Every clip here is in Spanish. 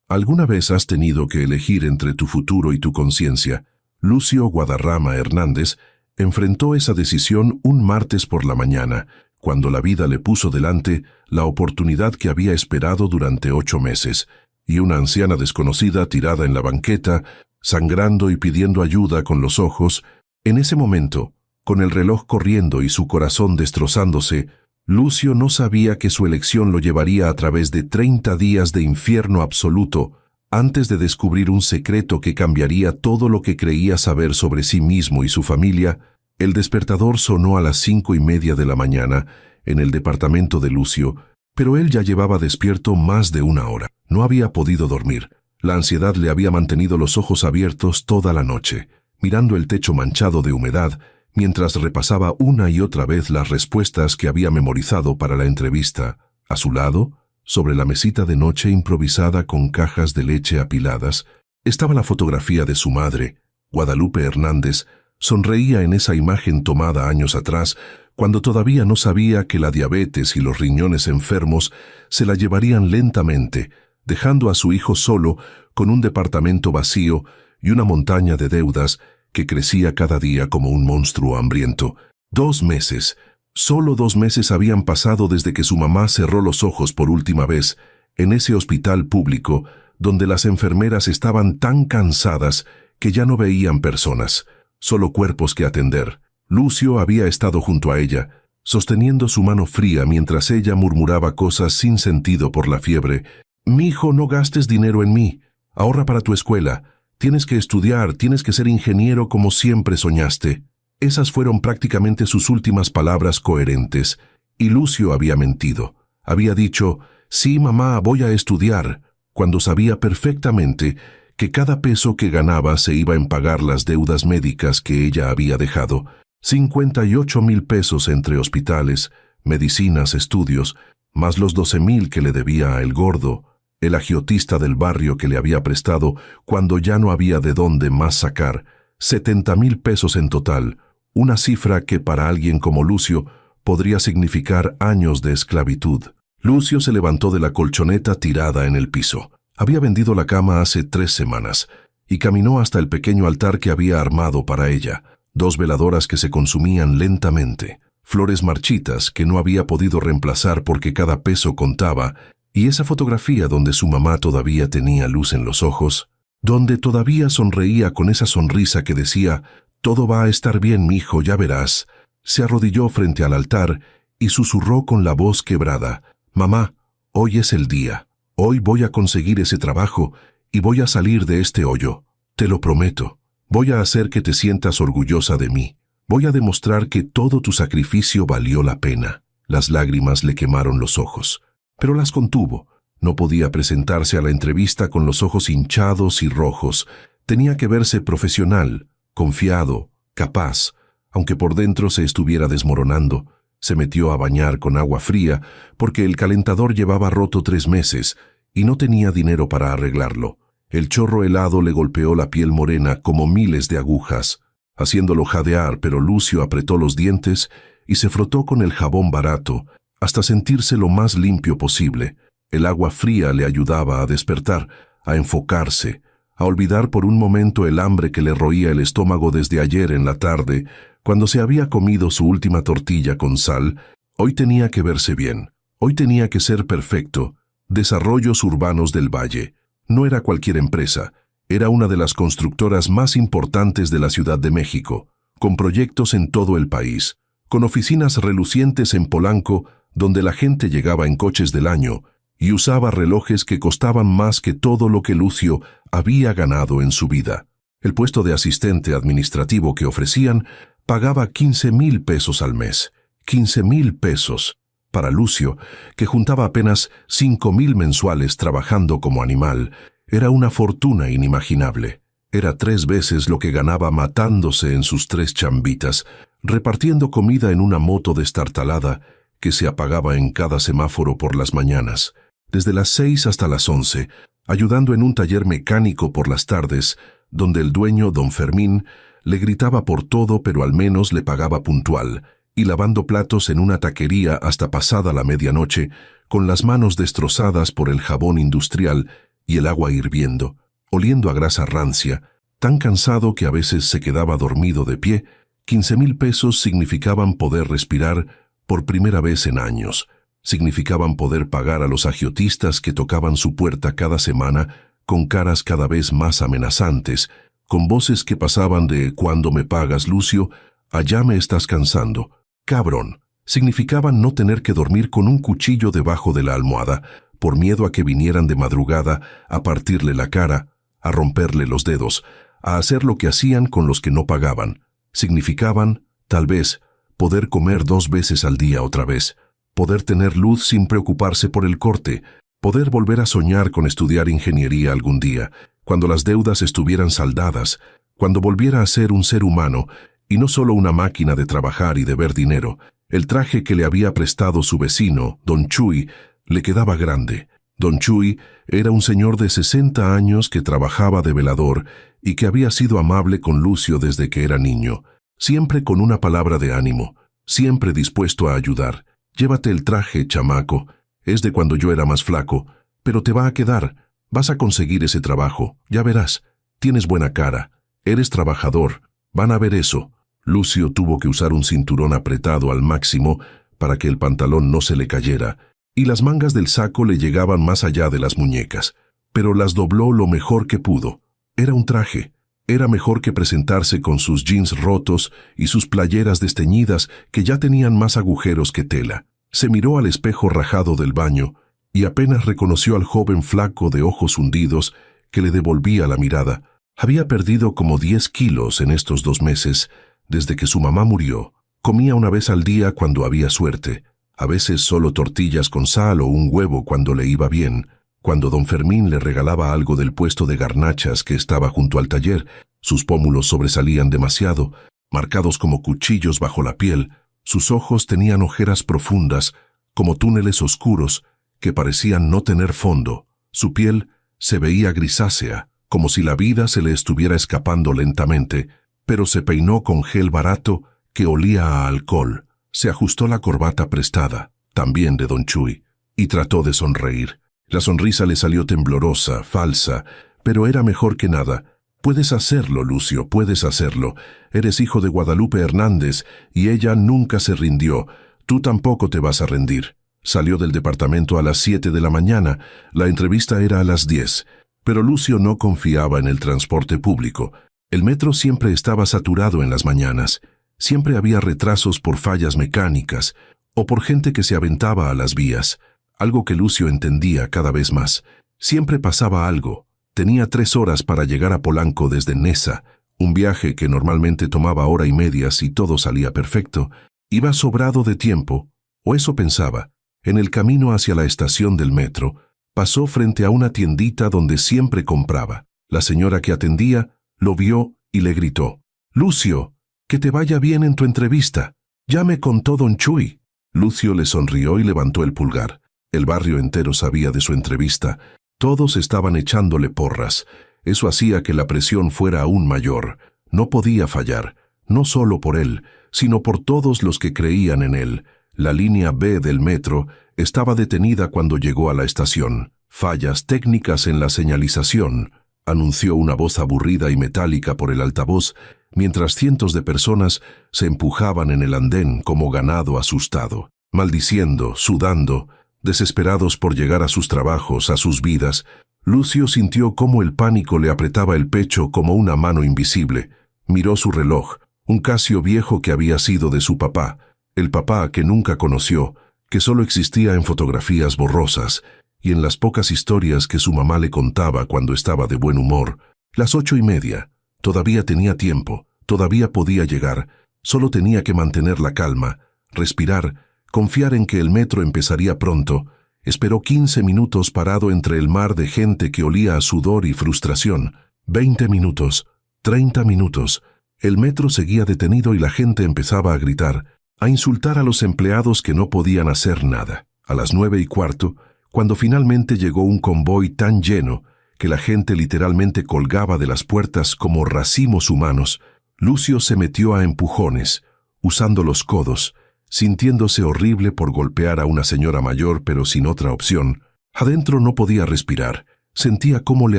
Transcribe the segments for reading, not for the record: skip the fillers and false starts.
¿Alguna vez has tenido que elegir entre tu futuro y tu conciencia? Lucio Guadarrama Hernández enfrentó esa decisión un martes por la mañana, cuando la vida le puso delante la oportunidad que había esperado durante 8 meses, y una anciana desconocida tirada en la banqueta, sangrando y pidiendo ayuda con los ojos. En ese momento, con el reloj corriendo y su corazón destrozándose, Lucio no sabía que su elección lo llevaría a través de 30 días de infierno absoluto, antes de descubrir un secreto que cambiaría todo lo que creía saber sobre sí mismo y su familia. El despertador sonó a las 5:30 de la mañana en el departamento de Lucio, pero él ya llevaba despierto más de 1 hora. No había podido dormir. La ansiedad le había mantenido los ojos abiertos toda la noche, mirando el techo manchado de humedad, mientras repasaba una y otra vez las respuestas que había memorizado para la entrevista. A su lado, sobre la mesita de noche improvisada con cajas de leche apiladas, estaba la fotografía de su madre. Guadalupe Hernández sonreía en esa imagen tomada años atrás, cuando todavía no sabía que la diabetes y los riñones enfermos se la llevarían lentamente, dejando a su hijo solo, con un departamento vacío y una montaña de deudas que crecía cada día como un monstruo hambriento. 2 meses, solo 2 meses habían pasado desde que su mamá cerró los ojos por última vez, en ese hospital público, donde las enfermeras estaban tan cansadas que ya no veían personas, solo cuerpos que atender. Lucio había estado junto a ella, sosteniendo su mano fría mientras ella murmuraba cosas sin sentido por la fiebre. «Mijo, no gastes dinero en mí. Ahorra para tu escuela. Tienes que estudiar, tienes que ser ingeniero como siempre soñaste». Esas fueron prácticamente sus últimas palabras coherentes, y Lucio había mentido. Había dicho, «Sí, mamá, voy a estudiar», cuando sabía perfectamente que cada peso que ganaba se iba en pagar las deudas médicas que ella había dejado. 58,000 pesos entre hospitales, medicinas, estudios, más los 12,000 que le debía a El Gordo, el agiotista del barrio que le había prestado cuando ya no había de dónde más sacar. 70,000 pesos en total, una cifra que para alguien como Lucio podría significar años de esclavitud. Lucio se levantó de la colchoneta tirada en el piso. Había vendido la cama hace 3 semanas y caminó hasta el pequeño altar que había armado para ella. 2 veladoras que se consumían lentamente, flores marchitas que no había podido reemplazar porque cada peso contaba, y esa fotografía donde su mamá todavía tenía luz en los ojos, donde todavía sonreía con esa sonrisa que decía, «Todo va a estar bien, mijo, ya verás». Se arrodilló frente al altar y susurró con la voz quebrada, «Mamá, hoy es el día. Hoy voy a conseguir ese trabajo y voy a salir de este hoyo. Te lo prometo. Voy a hacer que te sientas orgullosa de mí. Voy a demostrar que todo tu sacrificio valió la pena». Las lágrimas le quemaron los ojos, pero las contuvo. No podía presentarse a la entrevista con los ojos hinchados y rojos. Tenía que verse profesional, confiado, capaz, aunque por dentro se estuviera desmoronando. Se metió a bañar con agua fría porque el calentador llevaba roto 3 meses y no tenía dinero para arreglarlo. El chorro helado le golpeó la piel morena como miles de agujas, haciéndolo jadear, pero Lucio apretó los dientes y se frotó con el jabón barato hasta sentirse lo más limpio posible. El agua fría le ayudaba a despertar, a enfocarse, a olvidar por un momento el hambre que le roía el estómago desde ayer en la tarde, cuando se había comido su última tortilla con sal. Hoy tenía que verse bien, hoy tenía que ser perfecto. Desarrollos Urbanos del Valle. No era cualquier empresa, era una de las constructoras más importantes de la Ciudad de México, con proyectos en todo el país, con oficinas relucientes en Polanco, donde la gente llegaba en coches del año y usaba relojes que costaban más que todo lo que Lucio había ganado en su vida. El puesto de asistente administrativo que ofrecían pagaba 15,000 pesos al mes. 15,000 pesos. Para Lucio, que juntaba apenas 5,000 mensuales trabajando como animal, era una fortuna inimaginable. Era 3 veces lo que ganaba matándose en sus 3 chambitas, repartiendo comida en una moto destartalada que se apagaba en cada semáforo por las mañanas, desde las 6 hasta las 11, ayudando en un taller mecánico por las tardes, donde el dueño, don Fermín, le gritaba por todo pero al menos le pagaba puntual, y lavando platos en una taquería hasta pasada la medianoche, con las manos destrozadas por el jabón industrial y el agua hirviendo, oliendo a grasa rancia, tan cansado que a veces se quedaba dormido de pie. 15,000 pesos significaban poder respirar por primera vez en años. Significaban poder pagar a los agiotistas que tocaban su puerta cada semana con caras cada vez más amenazantes, con voces que pasaban de «¿Cuándo me pagas, Lucio?», a «Ya me estás cansando, cabrón». Significaban no tener que dormir con un cuchillo debajo de la almohada, por miedo a que vinieran de madrugada a partirle la cara, a romperle los dedos, a hacer lo que hacían con los que no pagaban. Significaban, tal vez, poder comer 2 veces al día otra vez, poder tener luz sin preocuparse por el corte, poder volver a soñar con estudiar ingeniería algún día, cuando las deudas estuvieran saldadas, cuando volviera a ser un ser humano y no solo una máquina de trabajar y de ver dinero. El traje que le había prestado su vecino, Don Chuy, le quedaba grande. Don Chuy era un señor de 60 años que trabajaba de velador y que había sido amable con Lucio desde que era niño, siempre con una palabra de ánimo, siempre dispuesto a ayudar. «Llévate el traje, chamaco, es de cuando yo era más flaco, pero te va a quedar, vas a conseguir ese trabajo, ya verás, tienes buena cara, eres trabajador, van a ver eso». Lucio tuvo que usar un cinturón apretado al máximo para que el pantalón no se le cayera, y las mangas del saco le llegaban más allá de las muñecas, pero las dobló lo mejor que pudo. Era un traje. Era mejor que presentarse con sus jeans rotos y sus playeras desteñidas que ya tenían más agujeros que tela. Se miró al espejo rajado del baño y apenas reconoció al joven flaco de ojos hundidos que le devolvía la mirada. Había perdido como 10 kilos en estos 2 meses, desde que su mamá murió. Comía una vez al día cuando había suerte, a veces solo tortillas con sal o un huevo cuando le iba bien. Cuando don Fermín le regalaba algo del puesto de garnachas que estaba junto al taller, sus pómulos sobresalían demasiado, marcados como cuchillos bajo la piel. Sus ojos tenían ojeras profundas, como túneles oscuros, que parecían no tener fondo. Su piel se veía grisácea, como si la vida se le estuviera escapando lentamente, pero se peinó con gel barato que olía a alcohol. Se ajustó la corbata prestada, también de don Chuy, y trató de sonreír. La sonrisa le salió temblorosa, falsa, pero era mejor que nada. «Puedes hacerlo, Lucio, puedes hacerlo. Eres hijo de Guadalupe Hernández, y ella nunca se rindió. Tú tampoco te vas a rendir». Salió del departamento a las 7 de la mañana. La entrevista era a las 10, pero Lucio no confiaba en el transporte público. El metro siempre estaba saturado en las mañanas. Siempre había retrasos por fallas mecánicas o por gente que se aventaba a las vías, algo que Lucio entendía cada vez más. Siempre pasaba algo. Tenía 3 horas para llegar a Polanco desde Neza, un viaje que normalmente tomaba 1:30 si todo salía perfecto. Iba sobrado de tiempo, o eso pensaba. En el camino hacia la estación del metro, pasó frente a una tiendita donde siempre compraba. La señora que atendía lo vio y le gritó: «Lucio, que te vaya bien en tu entrevista. Ya me contó don Chuy». Lucio le sonrió y levantó el pulgar. El barrio entero sabía de su entrevista. Todos estaban echándole porras. Eso hacía que la presión fuera aún mayor. No podía fallar, no solo por él, sino por todos los que creían en él. La línea B del metro estaba detenida cuando llegó a la estación. «Fallas técnicas en la señalización», anunció una voz aburrida y metálica por el altavoz, mientras cientos de personas se empujaban en el andén como ganado asustado, maldiciendo, sudando, desesperados por llegar a sus trabajos, a sus vidas. Lucio sintió cómo el pánico le apretaba el pecho como una mano invisible. Miró su reloj, un Casio viejo que había sido de su papá, el papá que nunca conoció, que solo existía en fotografías borrosas y en las pocas historias que su mamá le contaba cuando estaba de buen humor. Las 8:30. Todavía tenía tiempo, todavía podía llegar, solo tenía que mantener la calma, respirar, confiar en que el metro empezaría pronto. Esperó 15 minutos parado entre el mar de gente que olía a sudor y frustración. 20 minutos, 30 minutos. El metro seguía detenido y la gente empezaba a gritar, a insultar a los empleados que no podían hacer nada. A las 9:15, cuando finalmente llegó un convoy tan lleno que la gente literalmente colgaba de las puertas como racimos humanos, Lucio se metió a empujones, usando los codos, sintiéndose horrible por golpear a una señora mayor pero sin otra opción. Adentro no podía respirar. Sentía cómo le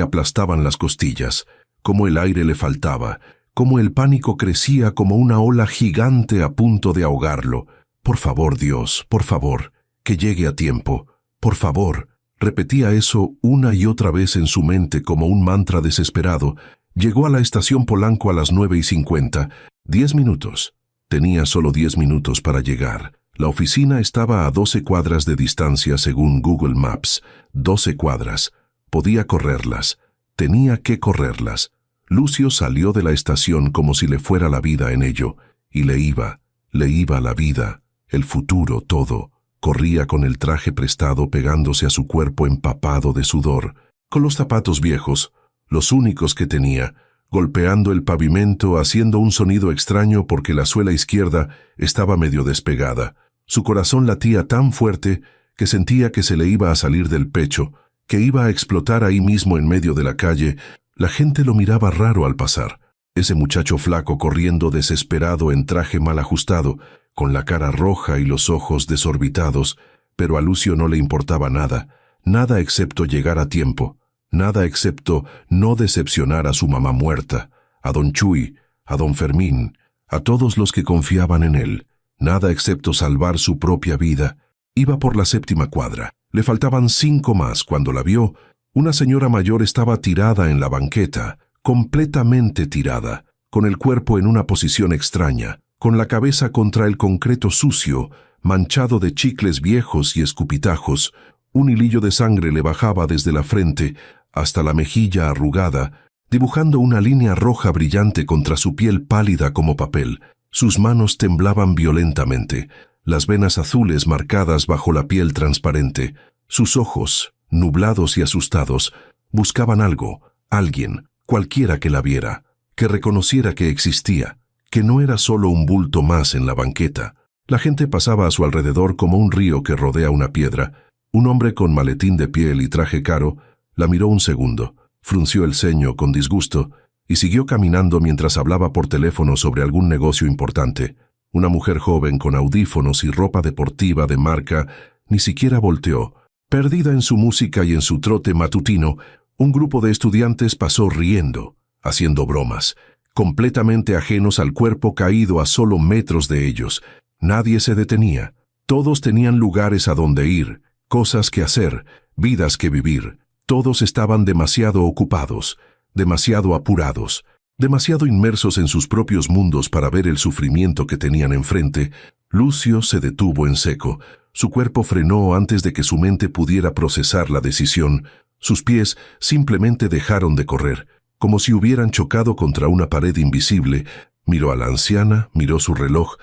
aplastaban las costillas, cómo el aire le faltaba, cómo el pánico crecía como una ola gigante a punto de ahogarlo. «Por favor, Dios, por favor, que llegue a tiempo. Por favor». Repetía eso una y otra vez en su mente como un mantra desesperado. Llegó a la estación Polanco a las 9:50. 10 minutos. Tenía solo 10 minutos para llegar. La oficina estaba a 12 cuadras de distancia según Google Maps. 12 cuadras. Podía correrlas. Tenía que correrlas. Lucio salió de la estación como si le fuera la vida en ello. Y le iba la vida, el futuro, todo. Corría con el traje prestado pegándose a su cuerpo empapado de sudor, con los zapatos viejos, los únicos que tenía, golpeando el pavimento, haciendo un sonido extraño porque la suela izquierda estaba medio despegada. Su corazón latía tan fuerte que sentía que se le iba a salir del pecho, que iba a explotar ahí mismo en medio de la calle. La gente lo miraba raro al pasar. Ese muchacho flaco corriendo desesperado en traje mal ajustado, con la cara roja y los ojos desorbitados, pero a Lucio no le importaba nada, nada excepto llegar a tiempo, nada excepto no decepcionar a su mamá muerta, a don Chuy, a don Fermín, a todos los que confiaban en él, nada excepto salvar su propia vida. Iba por la 7ª cuadra. Le faltaban 5 más cuando la vio. Una señora mayor estaba tirada en la banqueta, completamente tirada, con el cuerpo en una posición extraña, con la cabeza contra el concreto sucio, manchado de chicles viejos y escupitajos. Un hilillo de sangre le bajaba desde la frente hasta la mejilla arrugada, dibujando una línea roja brillante contra su piel pálida como papel. Sus manos temblaban violentamente, las venas azules marcadas bajo la piel transparente. Sus ojos, nublados y asustados, buscaban algo, alguien, cualquiera que la viera, que reconociera que existía, que no era solo un bulto más en la banqueta. La gente pasaba a su alrededor como un río que rodea una piedra. Un hombre con maletín de piel y traje caro la miró un segundo, frunció el ceño con disgusto y siguió caminando mientras hablaba por teléfono sobre algún negocio importante. Una mujer joven con audífonos y ropa deportiva de marca ni siquiera volteó. Perdida en su música y en su trote matutino, un grupo de estudiantes pasó riendo, haciendo bromas, completamente ajenos al cuerpo caído a solo metros de ellos. Nadie se detenía. Todos tenían lugares a donde ir, cosas que hacer, vidas que vivir. Todos estaban demasiado ocupados, demasiado apurados, demasiado inmersos en sus propios mundos para ver el sufrimiento que tenían enfrente. Lucio se detuvo en seco. Su cuerpo frenó antes de que su mente pudiera procesar la decisión. Sus pies simplemente dejaron de correr, como si hubieran chocado contra una pared invisible. Miró a la anciana, miró su reloj.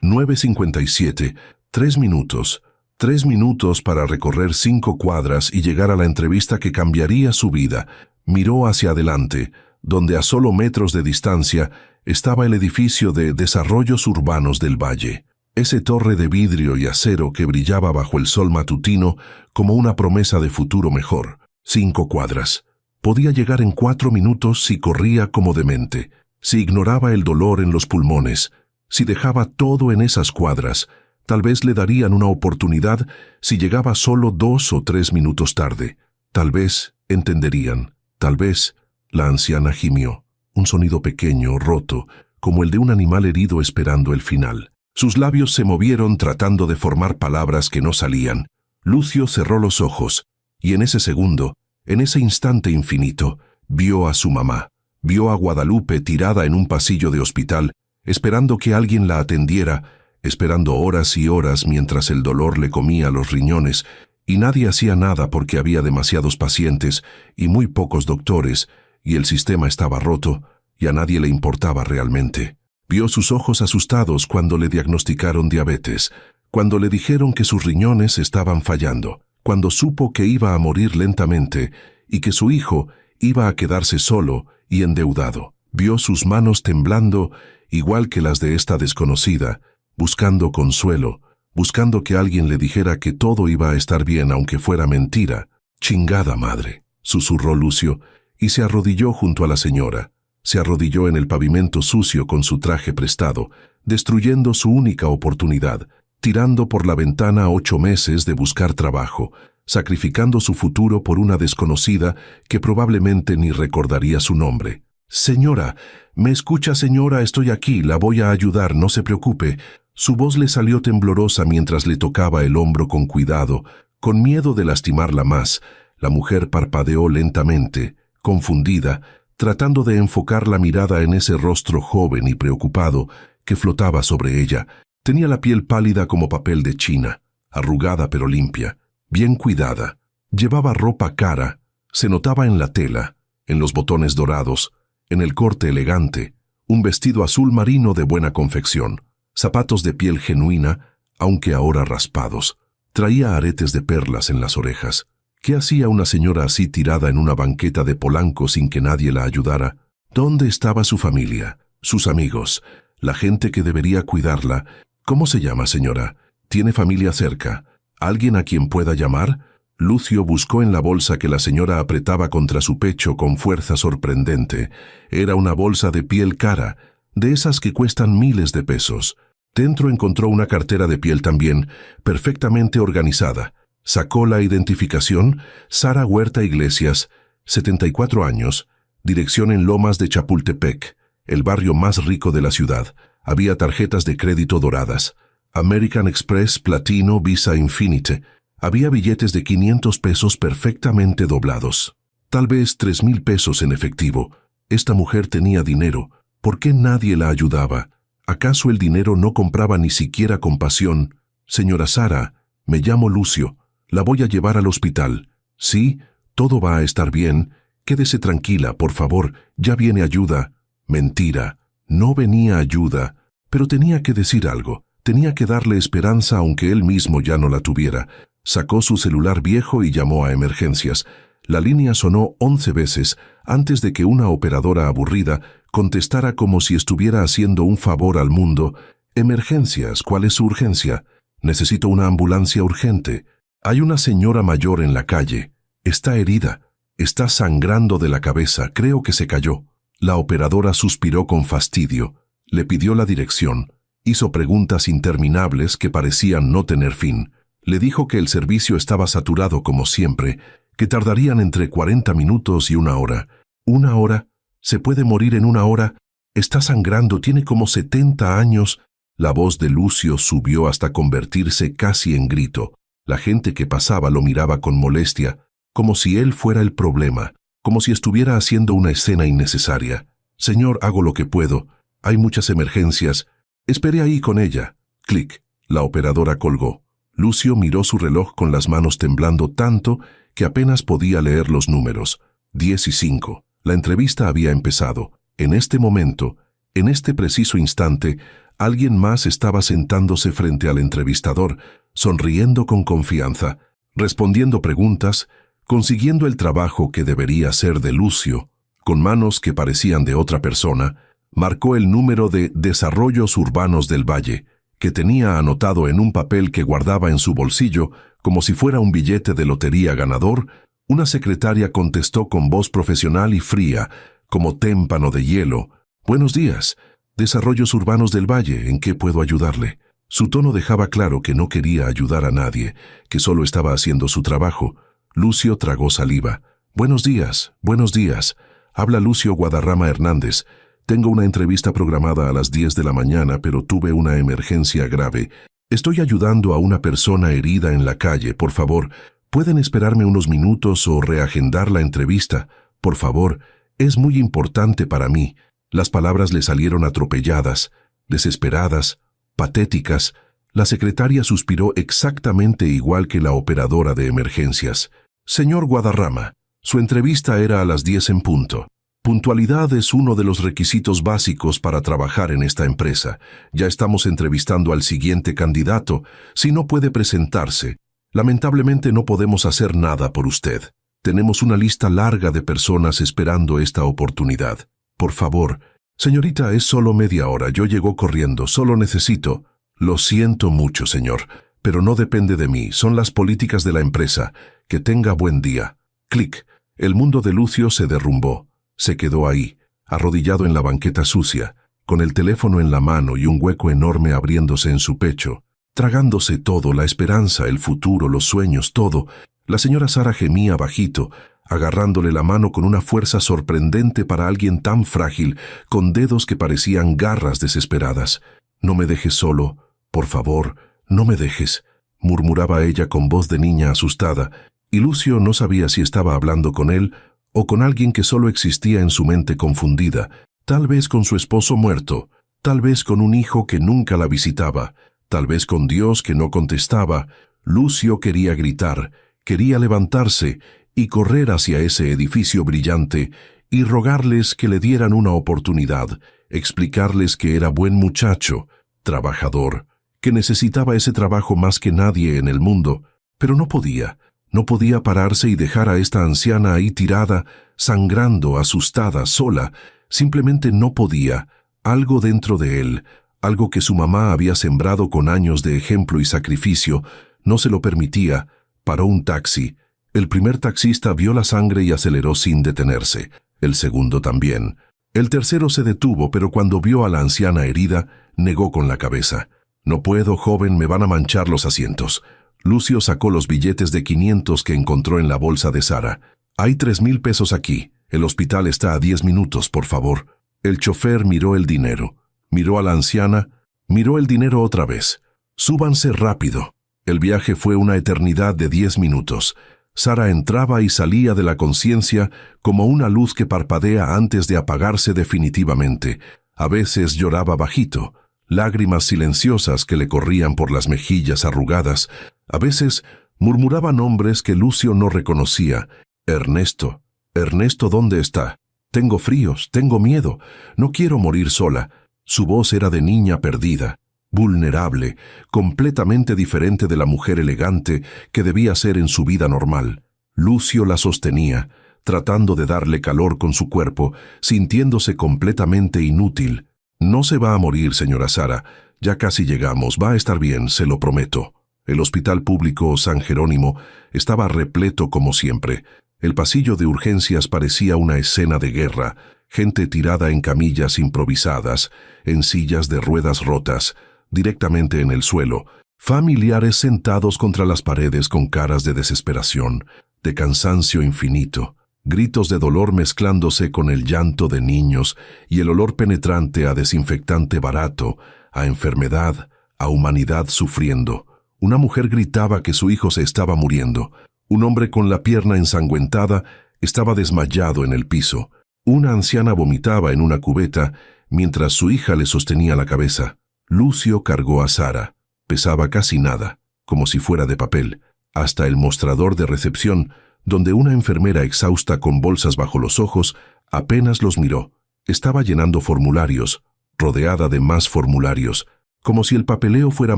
9:57, 3 minutos. 3 minutos para recorrer 5 cuadras y llegar a la entrevista que cambiaría su vida. Miró hacia adelante, donde a solo metros de distancia estaba el edificio de Desarrollos Urbanos del Valle. Ese torre de vidrio y acero que brillaba bajo el sol matutino como una promesa de futuro mejor. 5 cuadras. Podía llegar en 4 minutos si corría como demente, si ignoraba el dolor en los pulmones, si dejaba todo en esas cuadras. Tal vez le darían una oportunidad si llegaba solo 2 o 3 minutos tarde. Tal vez entenderían. Tal vez. La anciana gimió, un sonido pequeño, roto, como el de un animal herido esperando el final. Sus labios se movieron tratando de formar palabras que no salían. Lucio cerró los ojos, y en ese segundo, en ese instante infinito, vio a su mamá. Vio a Guadalupe tirada en un pasillo de hospital, esperando que alguien la atendiera, esperando horas y horas mientras el dolor le comía los riñones, y nadie hacía nada porque había demasiados pacientes y muy pocos doctores, y el sistema estaba roto, y a nadie le importaba realmente. Vio sus ojos asustados cuando le diagnosticaron diabetes, cuando le dijeron que sus riñones estaban fallando, cuando supo que iba a morir lentamente y que su hijo iba a quedarse solo y endeudado. Vio sus manos temblando, igual que las de esta desconocida, buscando consuelo, buscando que alguien le dijera que todo iba a estar bien aunque fuera mentira. «Chingada madre», susurró Lucio, y se arrodilló junto a la señora. Se arrodilló en el pavimento sucio con su traje prestado, destruyendo su única oportunidad, tirando por la ventana 8 meses de buscar trabajo, sacrificando su futuro por una desconocida que probablemente ni recordaría su nombre. «Señora, ¿me escucha, señora? Estoy aquí, la voy a ayudar, no se preocupe». Su voz le salió temblorosa mientras le tocaba el hombro con cuidado, con miedo de lastimarla más. La mujer parpadeó lentamente, confundida, tratando de enfocar la mirada en ese rostro joven y preocupado que flotaba sobre ella. Tenía la piel pálida como papel de China, arrugada pero limpia, bien cuidada. Llevaba ropa cara, se notaba en la tela, en los botones dorados, en el corte elegante, un vestido azul marino de buena confección, zapatos de piel genuina, aunque ahora raspados. Traía aretes de perlas en las orejas. ¿Qué hacía una señora así tirada en una banqueta de Polanco sin que nadie la ayudara? ¿Dónde estaba su familia, sus amigos, la gente que debería cuidarla? ¿Cómo se llama, señora? ¿Tiene familia cerca? ¿Alguien a quien pueda llamar? Lucio buscó en la bolsa que la señora apretaba contra su pecho con fuerza sorprendente. Era una bolsa de piel cara, de esas que cuestan miles de pesos. Dentro encontró una cartera de piel también, perfectamente organizada. Sacó la identificación: Sara Huerta Iglesias, 74 años, dirección en Lomas de Chapultepec, el barrio más rico de la ciudad. Había tarjetas de crédito doradas, American Express, Platino, Visa Infinite. Había billetes de 500 pesos perfectamente doblados. Tal vez 3,000 pesos en efectivo. Esta mujer tenía dinero. ¿Por qué nadie la ayudaba? ¿Acaso el dinero no compraba ni siquiera compasión? «Señora Sara, me llamo Lucio. La voy a llevar al hospital». «Sí, todo va a estar bien. Quédese tranquila, por favor. Ya viene ayuda». Mentira. No venía ayuda. Pero tenía que decir algo. Tenía que darle esperanza aunque él mismo ya no la tuviera. Sacó su celular viejo y llamó a emergencias. La línea sonó 11 veces antes de que una operadora aburrida contestara como si estuviera haciendo un favor al mundo. «Emergencias, ¿cuál es su urgencia? Necesito una ambulancia urgente. Hay una señora mayor en la calle. Está herida. Está sangrando de la cabeza. Creo que se cayó». La operadora suspiró con fastidio. Le pidió la dirección. Hizo preguntas interminables que parecían no tener fin. Le dijo que el servicio estaba saturado como siempre, que tardarían entre 40 minutos y 1 hora. ¿1 hora? ¿Se puede morir en 1 hora? Está sangrando, tiene como 70 años. La voz de Lucio subió hasta convertirse casi en grito. La gente que pasaba lo miraba con molestia, como si él fuera el problema, como si estuviera haciendo una escena innecesaria. «Señor, hago lo que puedo. Hay muchas emergencias. Espere ahí con ella». Clic. La operadora colgó. Lucio miró su reloj con las manos temblando tanto que apenas podía leer los números. 10:05. La entrevista había empezado. En este momento, en este preciso instante, alguien más estaba sentándose frente al entrevistador, sonriendo con confianza, respondiendo preguntas, consiguiendo el trabajo que debería ser de Lucio. Con manos que parecían de otra persona, marcó el número de Desarrollos Urbanos del Valle, que tenía anotado en un papel que guardaba en su bolsillo como si fuera un billete de lotería ganador. Una secretaria contestó con voz profesional y fría, como témpano de hielo: «Buenos días. Desarrollos Urbanos del Valle, ¿en qué puedo ayudarle?». Su tono dejaba claro que no quería ayudar a nadie, que solo estaba haciendo su trabajo. Lucio tragó saliva. «Buenos días, buenos días. Habla Lucio Guadarrama Hernández. Tengo una entrevista programada a las 10 de la mañana, pero tuve una emergencia grave. Estoy ayudando a una persona herida en la calle. Por favor, ¿pueden esperarme unos minutos o reagendar la entrevista? Por favor, es muy importante para mí». Las palabras le salieron atropelladas, desesperadas, patéticas. La secretaria suspiró exactamente igual que la operadora de emergencias. «Señor Guadarrama, su entrevista era a las 10 en punto. Puntualidad es uno de los requisitos básicos para trabajar en esta empresa. Ya estamos entrevistando al siguiente candidato. Si no puede presentarse, lamentablemente no podemos hacer nada por usted. Tenemos una lista larga de personas esperando esta oportunidad. Por favor». «Señorita, es solo media hora. Yo llego corriendo. Solo necesito». «Lo siento mucho, señor, pero no depende de mí. Son las políticas de la empresa. Que tenga buen día». Clic. El mundo de Lucio se derrumbó. Se quedó ahí, arrodillado en la banqueta sucia, con el teléfono en la mano y un hueco enorme abriéndose en su pecho, tragándose todo: la esperanza, el futuro, los sueños, todo. La señora Sara gemía bajito, agarrándole la mano con una fuerza sorprendente para alguien tan frágil, con dedos que parecían garras desesperadas. «No me dejes solo, por favor, no me dejes», murmuraba ella con voz de niña asustada, y Lucio no sabía si estaba hablando con él o con alguien que solo existía en su mente confundida, tal vez con su esposo muerto, tal vez con un hijo que nunca la visitaba, tal vez con Dios que no contestaba. Lucio quería gritar, quería levantarse y correr hacia ese edificio brillante y rogarles que le dieran una oportunidad, explicarles que era buen muchacho, trabajador, que necesitaba ese trabajo más que nadie en el mundo, pero no podía. No podía pararse y dejar a esta anciana ahí tirada, sangrando, asustada, sola. Simplemente no podía. Algo dentro de él, algo que su mamá había sembrado con años de ejemplo y sacrificio, no se lo permitía. Paró un taxi. El primer taxista vio la sangre y aceleró sin detenerse. El segundo también. El tercero se detuvo, pero cuando vio a la anciana herida, negó con la cabeza. «No puedo, joven, me van a manchar los asientos». Lucio sacó los billetes de 500 que encontró en la bolsa de Sara. «Hay 3,000 pesos aquí. El hospital está a 10 minutos, por favor». El chofer miró el dinero. Miró a la anciana. Miró el dinero otra vez. «Súbanse rápido». El viaje fue una eternidad de 10 minutos. Sara entraba y salía de la conciencia como una luz que parpadea antes de apagarse definitivamente. A veces lloraba bajito, lágrimas silenciosas que le corrían por las mejillas arrugadas. A veces murmuraba nombres que Lucio no reconocía. «Ernesto, Ernesto, ¿dónde está? Tengo fríos, tengo miedo, no quiero morir sola». Su voz era de niña perdida, vulnerable, completamente diferente de la mujer elegante que debía ser en su vida normal. Lucio la sostenía, tratando de darle calor con su cuerpo, sintiéndose completamente inútil. «No se va a morir, señora Sara. Ya casi llegamos, va a estar bien, se lo prometo». El hospital público San Jerónimo estaba repleto como siempre. El pasillo de urgencias parecía una escena de guerra, gente tirada en camillas improvisadas, en sillas de ruedas rotas, directamente en el suelo, familiares sentados contra las paredes con caras de desesperación, de cansancio infinito, gritos de dolor mezclándose con el llanto de niños y el olor penetrante a desinfectante barato, a enfermedad, a humanidad sufriendo. Una mujer gritaba que su hijo se estaba muriendo. Un hombre con la pierna ensangüentada estaba desmayado en el piso. Una anciana vomitaba en una cubeta mientras su hija le sostenía la cabeza. Lucio cargó a Sara. Pesaba casi nada, como si fuera de papel, hasta el mostrador de recepción, donde una enfermera exhausta con bolsas bajo los ojos apenas los miró. Estaba llenando formularios, rodeada de más formularios, como si el papeleo fuera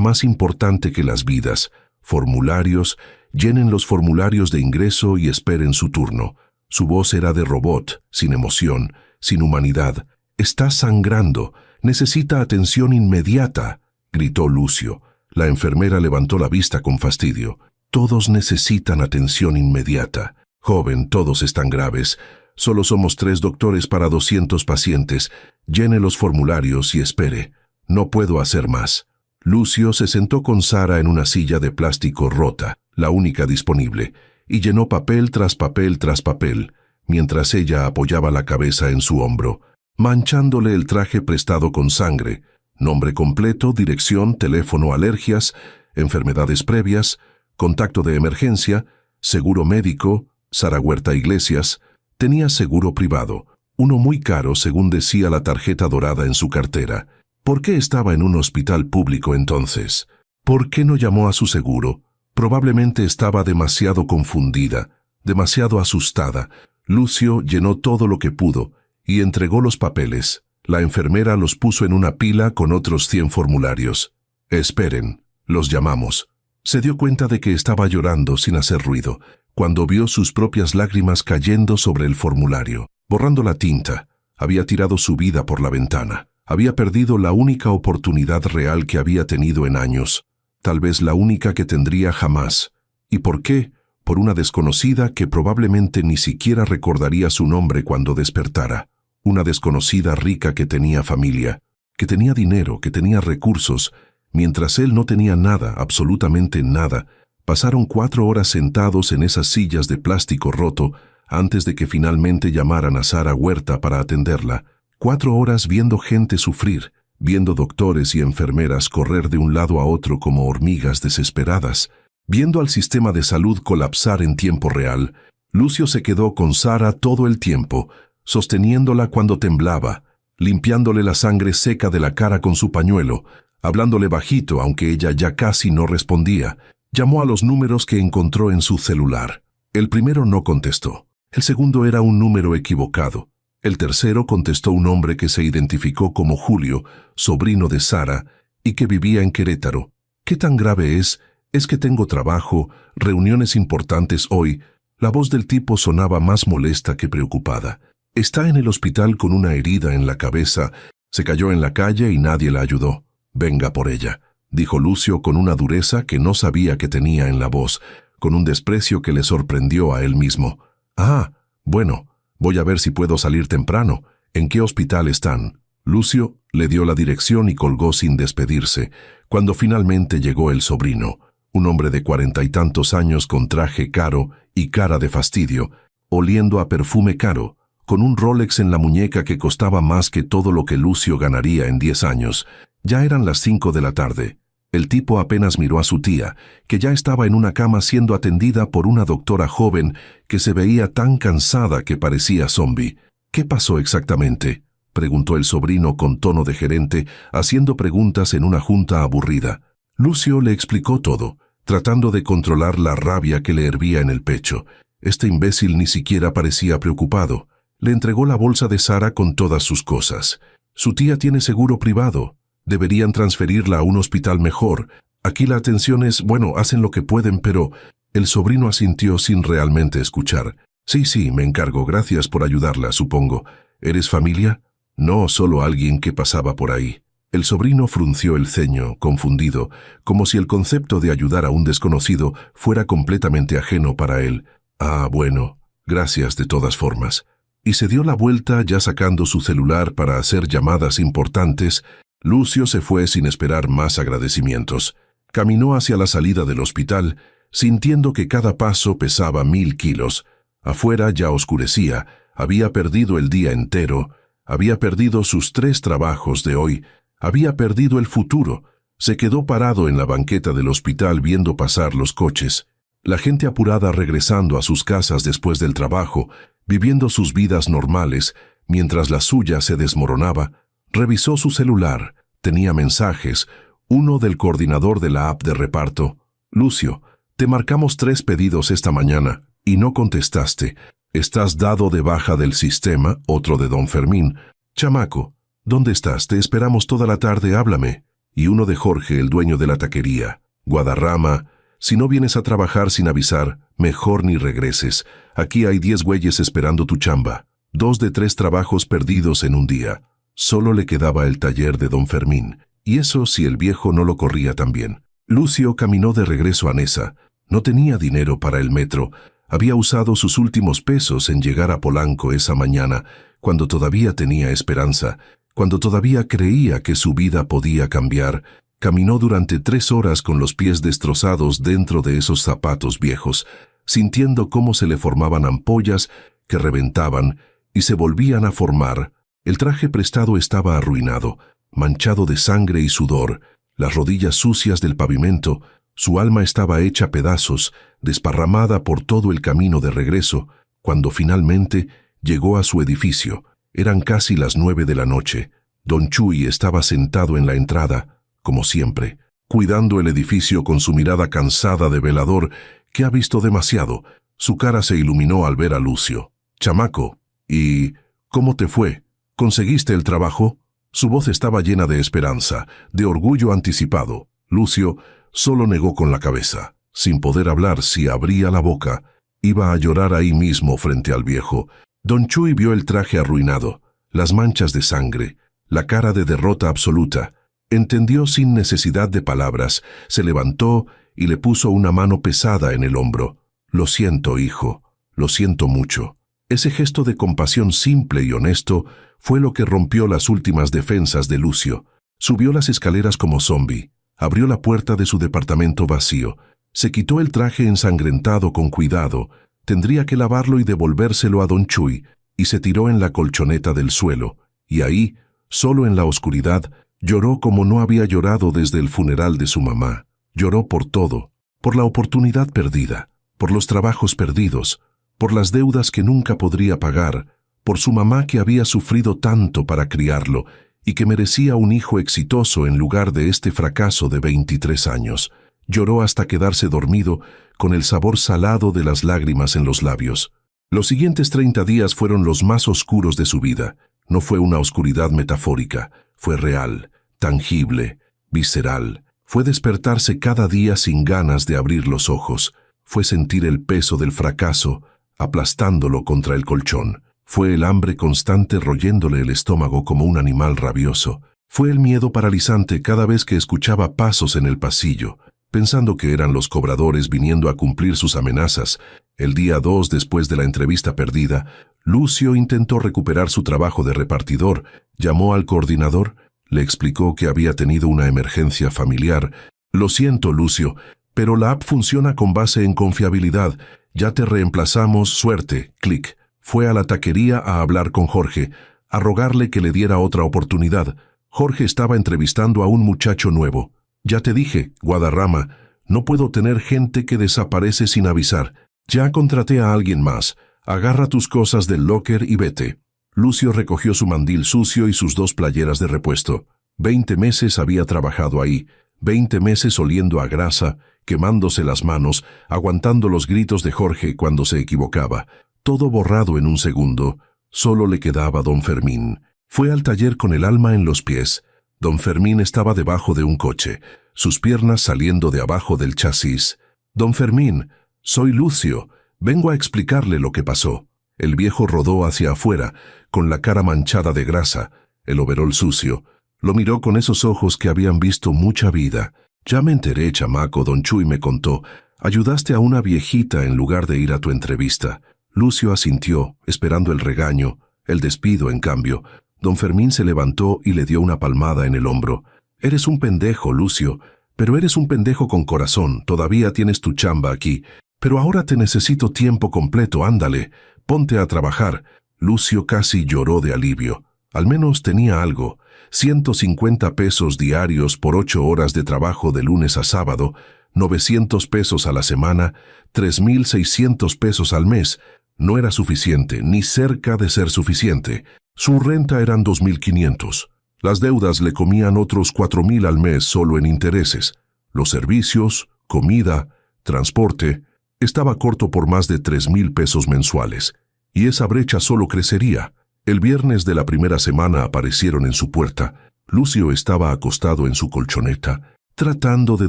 más importante que las vidas. Formularios, llenen los formularios de ingreso y esperen su turno. Su voz era de robot, sin emoción, sin humanidad. «Está sangrando, necesita atención inmediata», gritó Lucio. La enfermera levantó la vista con fastidio. «Todos necesitan atención inmediata. Joven, todos están graves. Solo somos 3 doctores para 200 pacientes. Llene los formularios y espere. No puedo hacer más». Lucio se sentó con Sara en una silla de plástico rota, la única disponible, y llenó papel tras papel tras papel, mientras ella apoyaba la cabeza en su hombro, manchándole el traje prestado con sangre, nombre completo, dirección, teléfono, alergias, enfermedades previas, contacto de emergencia, seguro médico, Sara Huerta Iglesias. Tenía seguro privado, uno muy caro según decía la tarjeta dorada en su cartera. ¿Por qué estaba en un hospital público entonces? ¿Por qué no llamó a su seguro? Probablemente estaba demasiado confundida, demasiado asustada. Lucio llenó todo lo que pudo y entregó los papeles. La enfermera los puso en una pila con otros 100 formularios. «Esperen, los llamamos». Se dio cuenta de que estaba llorando sin hacer ruido, cuando vio sus propias lágrimas cayendo sobre el formulario, borrando la tinta. Había tirado su vida por la ventana. Había perdido la única oportunidad real que había tenido en años, tal vez la única que tendría jamás. ¿Y por qué? Por una desconocida que probablemente ni siquiera recordaría su nombre cuando despertara. Una desconocida rica que tenía familia, que tenía dinero, que tenía recursos, mientras él no tenía nada, absolutamente nada, Pasaron 4 horas sentados en esas sillas de plástico roto antes de que finalmente llamaran a Sara Huerta para atenderla. 4 horas viendo gente sufrir, viendo doctores y enfermeras correr de un lado a otro como hormigas desesperadas, viendo al sistema de salud colapsar en tiempo real. Lucio se quedó con Sara todo el tiempo, sosteniéndola cuando temblaba, limpiándole la sangre seca de la cara con su pañuelo, hablándole bajito aunque ella ya casi no respondía. Llamó a los números que encontró en su celular. El primero no contestó. El segundo era un número equivocado. El tercero contestó un hombre que se identificó como Julio, sobrino de Sara, y que vivía en Querétaro. ¿Qué tan grave es? Es que tengo trabajo, reuniones importantes hoy. La voz del tipo sonaba más molesta que preocupada. Está en el hospital con una herida en la cabeza. Se cayó en la calle y nadie la ayudó. Venga por ella, dijo Lucio con una dureza que no sabía que tenía en la voz, con un desprecio que le sorprendió a él mismo. Ah, bueno, voy a ver si puedo salir temprano. ¿En qué hospital están? Lucio le dio la dirección y colgó sin despedirse, cuando finalmente llegó el sobrino, un hombre de 40 y tantos años con traje caro y cara de fastidio, oliendo a perfume caro, con un Rolex en la muñeca que costaba más que todo lo que Lucio ganaría en 10 años. Ya eran las 5 de la tarde. El tipo apenas miró a su tía, que ya estaba en una cama siendo atendida por una doctora joven que se veía tan cansada que parecía zombi. ¿Qué pasó exactamente?, preguntó el sobrino con tono de gerente, haciendo preguntas en una junta aburrida. Lucio le explicó todo, tratando de controlar la rabia que le hervía en el pecho. Este imbécil ni siquiera parecía preocupado. Le entregó la bolsa de Sara con todas sus cosas. Su tía tiene seguro privado. Deberían transferirla a un hospital mejor. Aquí la atención es, bueno, hacen lo que pueden, pero... El sobrino asintió sin realmente escuchar. Sí, me encargo, gracias por ayudarla, supongo. ¿Eres familia? No, solo alguien que pasaba por ahí. El sobrino frunció el ceño, confundido, como si el concepto de ayudar a un desconocido fuera completamente ajeno para él. Ah, bueno, gracias de todas formas. Y se dio la vuelta ya sacando su celular para hacer llamadas importantes. Lucio se fue sin esperar más agradecimientos. Caminó hacia la salida del hospital, sintiendo que cada paso pesaba 1000 kilos. Afuera ya oscurecía, había perdido el día entero, había perdido sus 3 trabajos de hoy, había perdido el futuro. Se quedó parado en la banqueta del hospital viendo pasar los coches. La gente apurada regresando a sus casas después del trabajo, viviendo sus vidas normales, mientras la suya se desmoronaba. Revisó su celular. Tenía mensajes, uno del coordinador de la app de reparto. Lucio, te marcamos 3 pedidos esta mañana y no contestaste. Estás dado de baja del sistema, otro de don Fermín. Chamaco, ¿dónde estás? Te esperamos toda la tarde, háblame. Y uno de Jorge, el dueño de la taquería. Guadarrama, si no vienes a trabajar sin avisar, mejor ni regreses. Aquí hay 10 güeyes esperando tu chamba. 2 de 3 trabajos perdidos en un día. Solo le quedaba el taller de don Fermín, y eso si el viejo no lo corría también. Lucio caminó de regreso a Nesa. No tenía dinero para el metro. Había usado sus últimos pesos en llegar a Polanco esa mañana, cuando todavía tenía esperanza, cuando todavía creía que su vida podía cambiar. Caminó durante 3 horas con los pies destrozados dentro de esos zapatos viejos, sintiendo cómo se le formaban ampollas que reventaban y se volvían a formar. El traje prestado estaba arruinado, manchado de sangre y sudor, las rodillas sucias del pavimento. Su alma estaba hecha pedazos, desparramada por todo el camino de regreso, cuando finalmente llegó a su edificio. Eran casi las 9 de la noche. Don Chuy estaba sentado en la entrada, como siempre, cuidando el edificio con su mirada cansada de velador que ha visto demasiado. Su cara se iluminó al ver a Lucio. «Chamaco, ¿y cómo te fue? ¿Conseguiste el trabajo?» Su voz estaba llena de esperanza, de orgullo anticipado. Lucio solo negó con la cabeza. Sin poder hablar, si abría la boca, iba a llorar ahí mismo frente al viejo. Don Chuy vio el traje arruinado, las manchas de sangre, la cara de derrota absoluta. Entendió sin necesidad de palabras, se levantó y le puso una mano pesada en el hombro. «Lo siento, hijo, lo siento mucho». Ese gesto de compasión simple y honesto fue lo que rompió las últimas defensas de Lucio. Subió las escaleras como zombi, abrió la puerta de su departamento vacío, Se quitó el traje ensangrentado con cuidado, tendría que lavarlo y devolvérselo a don Chuy, y se tiró en la colchoneta del suelo, y ahí, solo en la oscuridad, lloró como no había llorado desde el funeral de su mamá. Lloró por todo, por la oportunidad perdida, por los trabajos perdidos, por las deudas que nunca podría pagar, por su mamá que había sufrido tanto para criarlo y que merecía un hijo exitoso en lugar de este fracaso de 23 años. Lloró hasta quedarse dormido con el sabor salado de las lágrimas en los labios. Los siguientes 30 días fueron los más oscuros de su vida. No fue una oscuridad metafórica, fue real, tangible, visceral. Fue despertarse cada día sin ganas de abrir los ojos. Fue sentir el peso del fracaso aplastándolo contra el colchón. Fue el hambre constante royéndole el estómago como un animal rabioso. Fue el miedo paralizante cada vez que escuchaba pasos en el pasillo, pensando que eran los cobradores viniendo a cumplir sus amenazas. El día 2 después de la entrevista perdida, Lucio intentó recuperar su trabajo de repartidor, llamó al coordinador, le explicó que había tenido una emergencia familiar. Lo siento, Lucio, pero la app funciona con base en confiabilidad. Ya te reemplazamos, suerte, clic. Fue a la taquería a hablar con Jorge, a rogarle que le diera otra oportunidad. Jorge estaba entrevistando a un muchacho nuevo. Ya te dije, Guadarrama, no puedo tener gente que desaparece sin avisar. Ya contraté a alguien más. Agarra tus cosas del locker y vete. Lucio recogió su mandil sucio y sus 2 playeras de repuesto. 20 meses había trabajado ahí, 20 meses oliendo a grasa, quemándose las manos, aguantando los gritos de Jorge cuando se equivocaba. Todo borrado en un segundo. Solo le quedaba don Fermín. Fue al taller con el alma en los pies. Don Fermín estaba debajo de un coche, sus piernas saliendo de abajo del chasis. Don Fermín, soy Lucio. Vengo a explicarle lo que pasó. El viejo rodó hacia afuera, con la cara manchada de grasa, el overol sucio. Lo miró con esos ojos que habían visto mucha vida. Ya me enteré, chamaco, don Chuy me contó. Ayudaste a una viejita en lugar de ir a tu entrevista. Lucio asintió, esperando el regaño, el despido, en cambio. Don Fermín se levantó y le dio una palmada en el hombro. Eres un pendejo, Lucio, pero eres un pendejo con corazón. Todavía tienes tu chamba aquí. Pero ahora te necesito tiempo completo, ándale. Ponte a trabajar. Lucio casi lloró de alivio. Al menos tenía algo. 150 pesos diarios por 8 horas de trabajo de lunes a sábado, 900 pesos a la semana, 3.600 pesos al mes. No era suficiente, ni cerca de ser suficiente. Su renta eran 2.500. Las deudas le comían otros 4.000 al mes solo en intereses. Los servicios, comida, transporte, estaba corto por más de 3.000 pesos mensuales. Y esa brecha solo crecería. El viernes de la primera semana aparecieron en su puerta. Lucio estaba acostado en su colchoneta, tratando de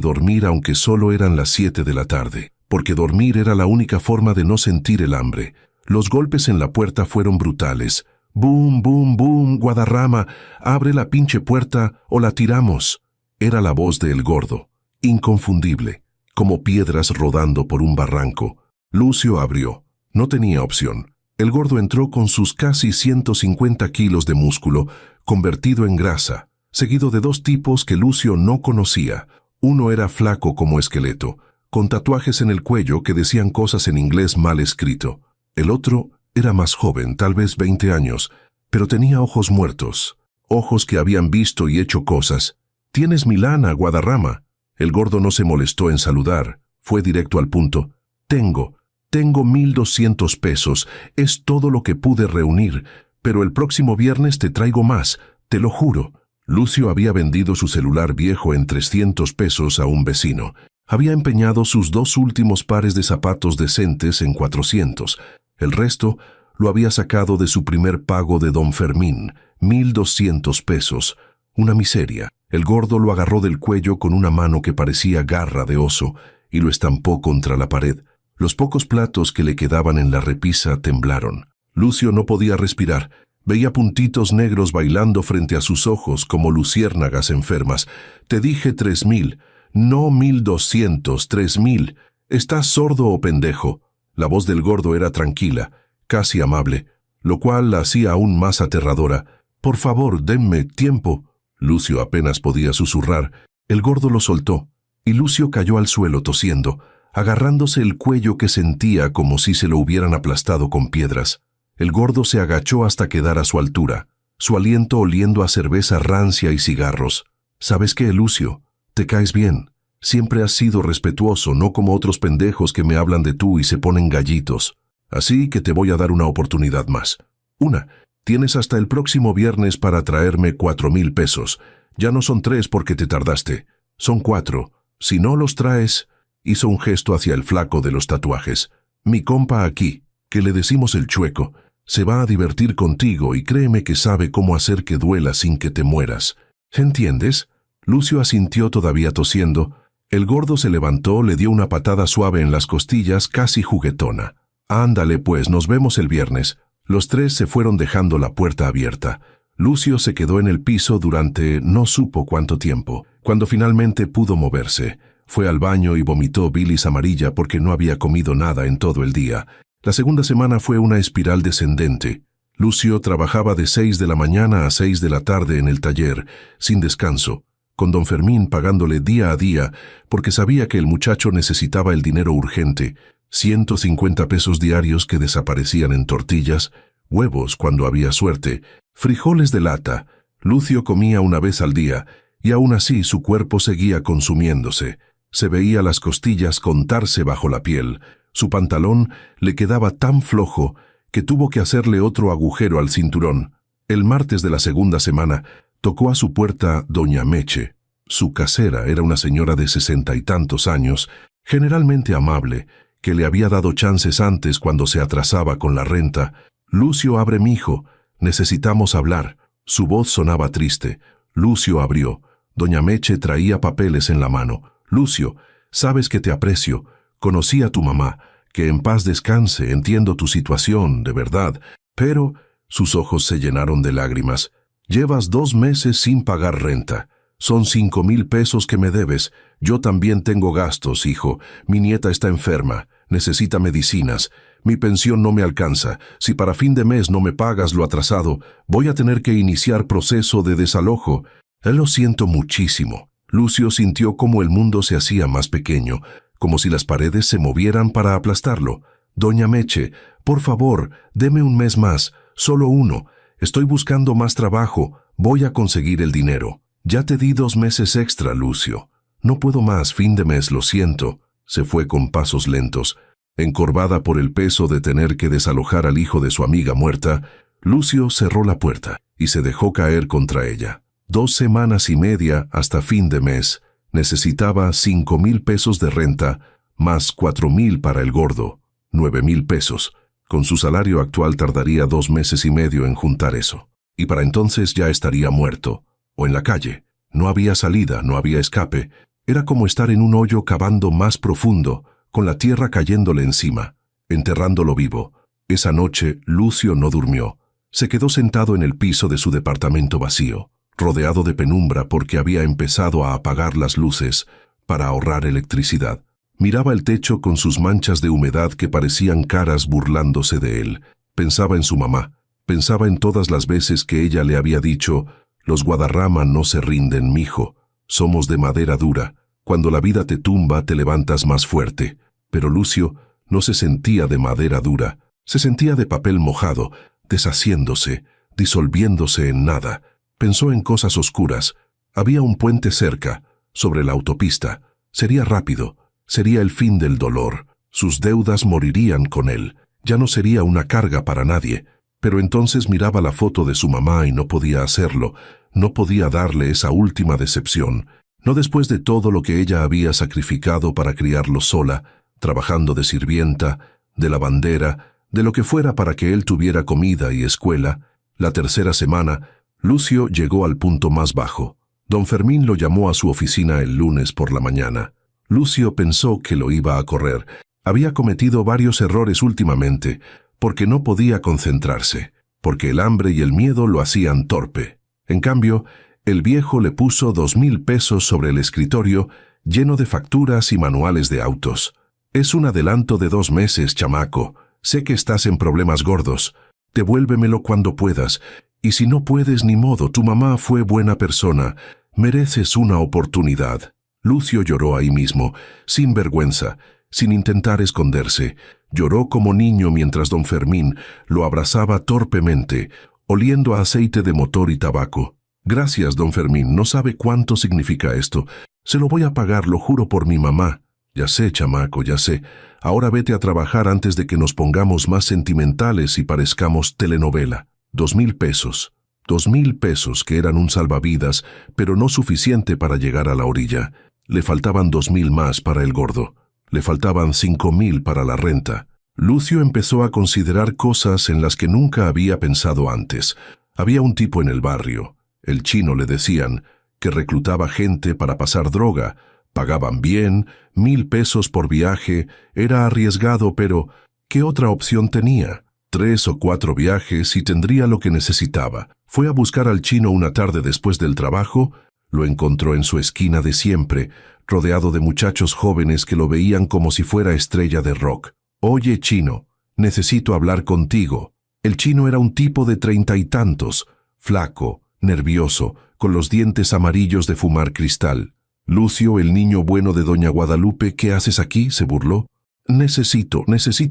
dormir aunque solo eran las 7 de la tarde, porque dormir era la única forma de no sentir el hambre. Los golpes en la puerta fueron brutales. ¡Bum, bum, bum! Guadarrama, abre la pinche puerta o la tiramos. Era la voz de El Gordo, inconfundible, como piedras rodando por un barranco. Lucio abrió. No tenía opción. El Gordo entró con sus casi 150 kilos de músculo, convertido en grasa, seguido de 2 tipos que Lucio no conocía. Uno era flaco como esqueleto, con tatuajes en el cuello que decían cosas en inglés mal escrito. El otro era más joven, tal vez 20 años, pero tenía ojos muertos, ojos que habían visto y hecho cosas. «¿Tienes mi lana, Guadarrama?» El Gordo no se molestó en saludar, fue directo al punto. Tengo 1.200 pesos, es todo lo que pude reunir, pero el próximo viernes te traigo más, te lo juro». Lucio había vendido su celular viejo en 300 pesos a un vecino. Había empeñado sus 2 últimos pares de zapatos decentes en 400. El resto lo había sacado de su primer pago de don Fermín, 1.200 pesos. Una miseria. El Gordo lo agarró del cuello con una mano que parecía garra de oso y lo estampó contra la pared. Los pocos platos que le quedaban en la repisa temblaron. Lucio no podía respirar. Veía puntitos negros bailando frente a sus ojos como luciérnagas enfermas. «Te dije 3.000, no 1.200, 3.000. ¿Estás sordo o pendejo?» La voz del Gordo era tranquila, casi amable, lo cual la hacía aún más aterradora. «Por favor, denme tiempo». Lucio apenas podía susurrar. El Gordo lo soltó, y Lucio cayó al suelo tosiendo. agarrándose el cuello que sentía como si se lo hubieran aplastado con piedras. El gordo se agachó hasta quedar a su altura, su aliento oliendo a cerveza rancia y cigarros. «¿Sabes qué, Lucio? Te caes bien. Siempre has sido respetuoso, no como otros pendejos que me hablan de tú y se ponen gallitos. Así que te voy a dar una oportunidad más. Una, tienes hasta el próximo viernes para traerme 4,000 pesos. Ya no son 3 porque te tardaste. Son 4. Si no los traes...» Hizo un gesto hacia el flaco de los tatuajes. «Mi compa aquí, que le decimos el Chueco, se va a divertir contigo y créeme que sabe cómo hacer que duela sin que te mueras. ¿Entiendes?» Lucio asintió todavía tosiendo. El gordo se levantó, le dio una patada suave en las costillas, casi juguetona. «Ándale pues, nos vemos el viernes». Los tres se fueron dejando la puerta abierta. Lucio se quedó en el piso durante no supo cuánto tiempo. Cuando finalmente pudo moverse, fue al baño y vomitó bilis amarilla porque no había comido nada en todo el día. La segunda semana fue una espiral descendente. Lucio trabajaba de 6 de la mañana a 6 de la tarde en el taller, sin descanso, con don Fermín pagándole día a día porque sabía que el muchacho necesitaba el dinero urgente, 150 pesos diarios que desaparecían en tortillas, huevos cuando había suerte, frijoles de lata. Lucio comía una vez al día y aún así su cuerpo seguía consumiéndose. Se veía las costillas contarse bajo la piel. Su pantalón le quedaba tan flojo que tuvo que hacerle otro agujero al cinturón. El martes de la segunda semana tocó a su puerta doña Meche. Su casera era una señora de 60 y tantos años, generalmente amable, que le había dado chances antes cuando se atrasaba con la renta. «Lucio, abre, mijo. Necesitamos hablar». Su voz sonaba triste. Lucio abrió. Doña Meche traía papeles en la mano. «Lucio, sabes que te aprecio. Conocí a tu mamá. Que en paz descanse, entiendo tu situación, de verdad. Pero...» Sus ojos se llenaron de lágrimas. «Llevas 2 meses sin pagar renta. Son 5,000 pesos que me debes. Yo también tengo gastos, hijo. Mi nieta está enferma. Necesita medicinas. Mi pensión no me alcanza. Si para fin de mes no me pagas lo atrasado, voy a tener que iniciar proceso de desalojo». «Lo siento muchísimo». Lucio sintió como el mundo se hacía más pequeño, como si las paredes se movieran para aplastarlo. «Doña Meche, por favor, deme un mes más, solo uno. Estoy buscando más trabajo. Voy a conseguir el dinero». «Ya te di 2 meses extra, Lucio. No puedo más, fin de mes, lo siento». Se fue con pasos lentos. Encorvada por el peso de tener que desalojar al hijo de su amiga muerta, Lucio cerró la puerta y se dejó caer contra ella. 2 semanas y media hasta fin de mes. Necesitaba 5,000 pesos de renta, más 4,000 para el gordo, 9,000 pesos. Con su salario actual tardaría 2 meses y medio en juntar eso. Y para entonces ya estaría muerto. O en la calle. No había salida, no había escape. Era como estar en un hoyo cavando más profundo, con la tierra cayéndole encima, enterrándolo vivo. Esa noche Lucio no durmió. Se quedó sentado en el piso de su departamento vacío, rodeado de penumbra porque había empezado a apagar las luces para ahorrar electricidad. Miraba el techo con sus manchas de humedad que parecían caras burlándose de él. Pensaba en su mamá. Pensaba en todas las veces que ella le había dicho: «Los Guadarrama no se rinden, mijo. Somos de madera dura. Cuando la vida te tumba, te levantas más fuerte». Pero Lucio no se sentía de madera dura. Se sentía de papel mojado, deshaciéndose, disolviéndose en nada. Pensó en cosas oscuras. Había un puente cerca, sobre la autopista. Sería rápido. Sería el fin del dolor. Sus deudas morirían con él. Ya no sería una carga para nadie. Pero entonces miraba la foto de su mamá y no podía hacerlo. No podía darle esa última decepción. No después de todo lo que ella había sacrificado para criarlo sola, trabajando de sirvienta, de lavandera, de lo que fuera para que él tuviera comida y escuela. La tercera semana, Lucio llegó al punto más bajo. Don Fermín lo llamó a su oficina el lunes por la mañana. Lucio pensó que lo iba a correr. Había cometido varios errores últimamente, porque no podía concentrarse, porque el hambre y el miedo lo hacían torpe. En cambio, el viejo le puso 2,000 pesos sobre el escritorio, lleno de facturas y manuales de autos. «Es un adelanto de 2 meses, chamaco. Sé que estás en problemas gordos. Devuélvemelo cuando puedas. Y si no puedes, ni modo, tu mamá fue buena persona. Mereces una oportunidad». Lucio lloró ahí mismo, sin vergüenza, sin intentar esconderse. Lloró como niño mientras don Fermín lo abrazaba torpemente, oliendo a aceite de motor y tabaco. Gracias, don Fermín, no sabe cuánto significa esto. Se lo voy a pagar, lo juro por mi mamá. Ya sé, chamaco, ya sé. Ahora vete a trabajar antes de que nos pongamos más sentimentales y parezcamos telenovela. 2,000 pesos. 2,000 pesos, que eran un salvavidas, pero no suficiente para llegar a la orilla. Le faltaban 2,000 más para el gordo. Le faltaban 5,000 para la renta. Lucio empezó a considerar cosas en las que nunca había pensado antes. Había un tipo en el barrio, el Chino le decían, que reclutaba gente para pasar droga. Pagaban bien, 1,000 pesos por viaje, era arriesgado, pero ¿qué otra opción tenía? 3 o 4 viajes y tendría lo que necesitaba. Fue a buscar al Chino una tarde después del trabajo, lo encontró en su esquina de siempre, rodeado de muchachos jóvenes que lo veían como si fuera estrella de rock. «Oye, Chino, necesito hablar contigo». El Chino era un tipo de 30 y tantos, flaco, nervioso, con los dientes amarillos de fumar cristal. «Lucio, el niño bueno de doña Guadalupe, ¿qué haces aquí?», se burló. Necesito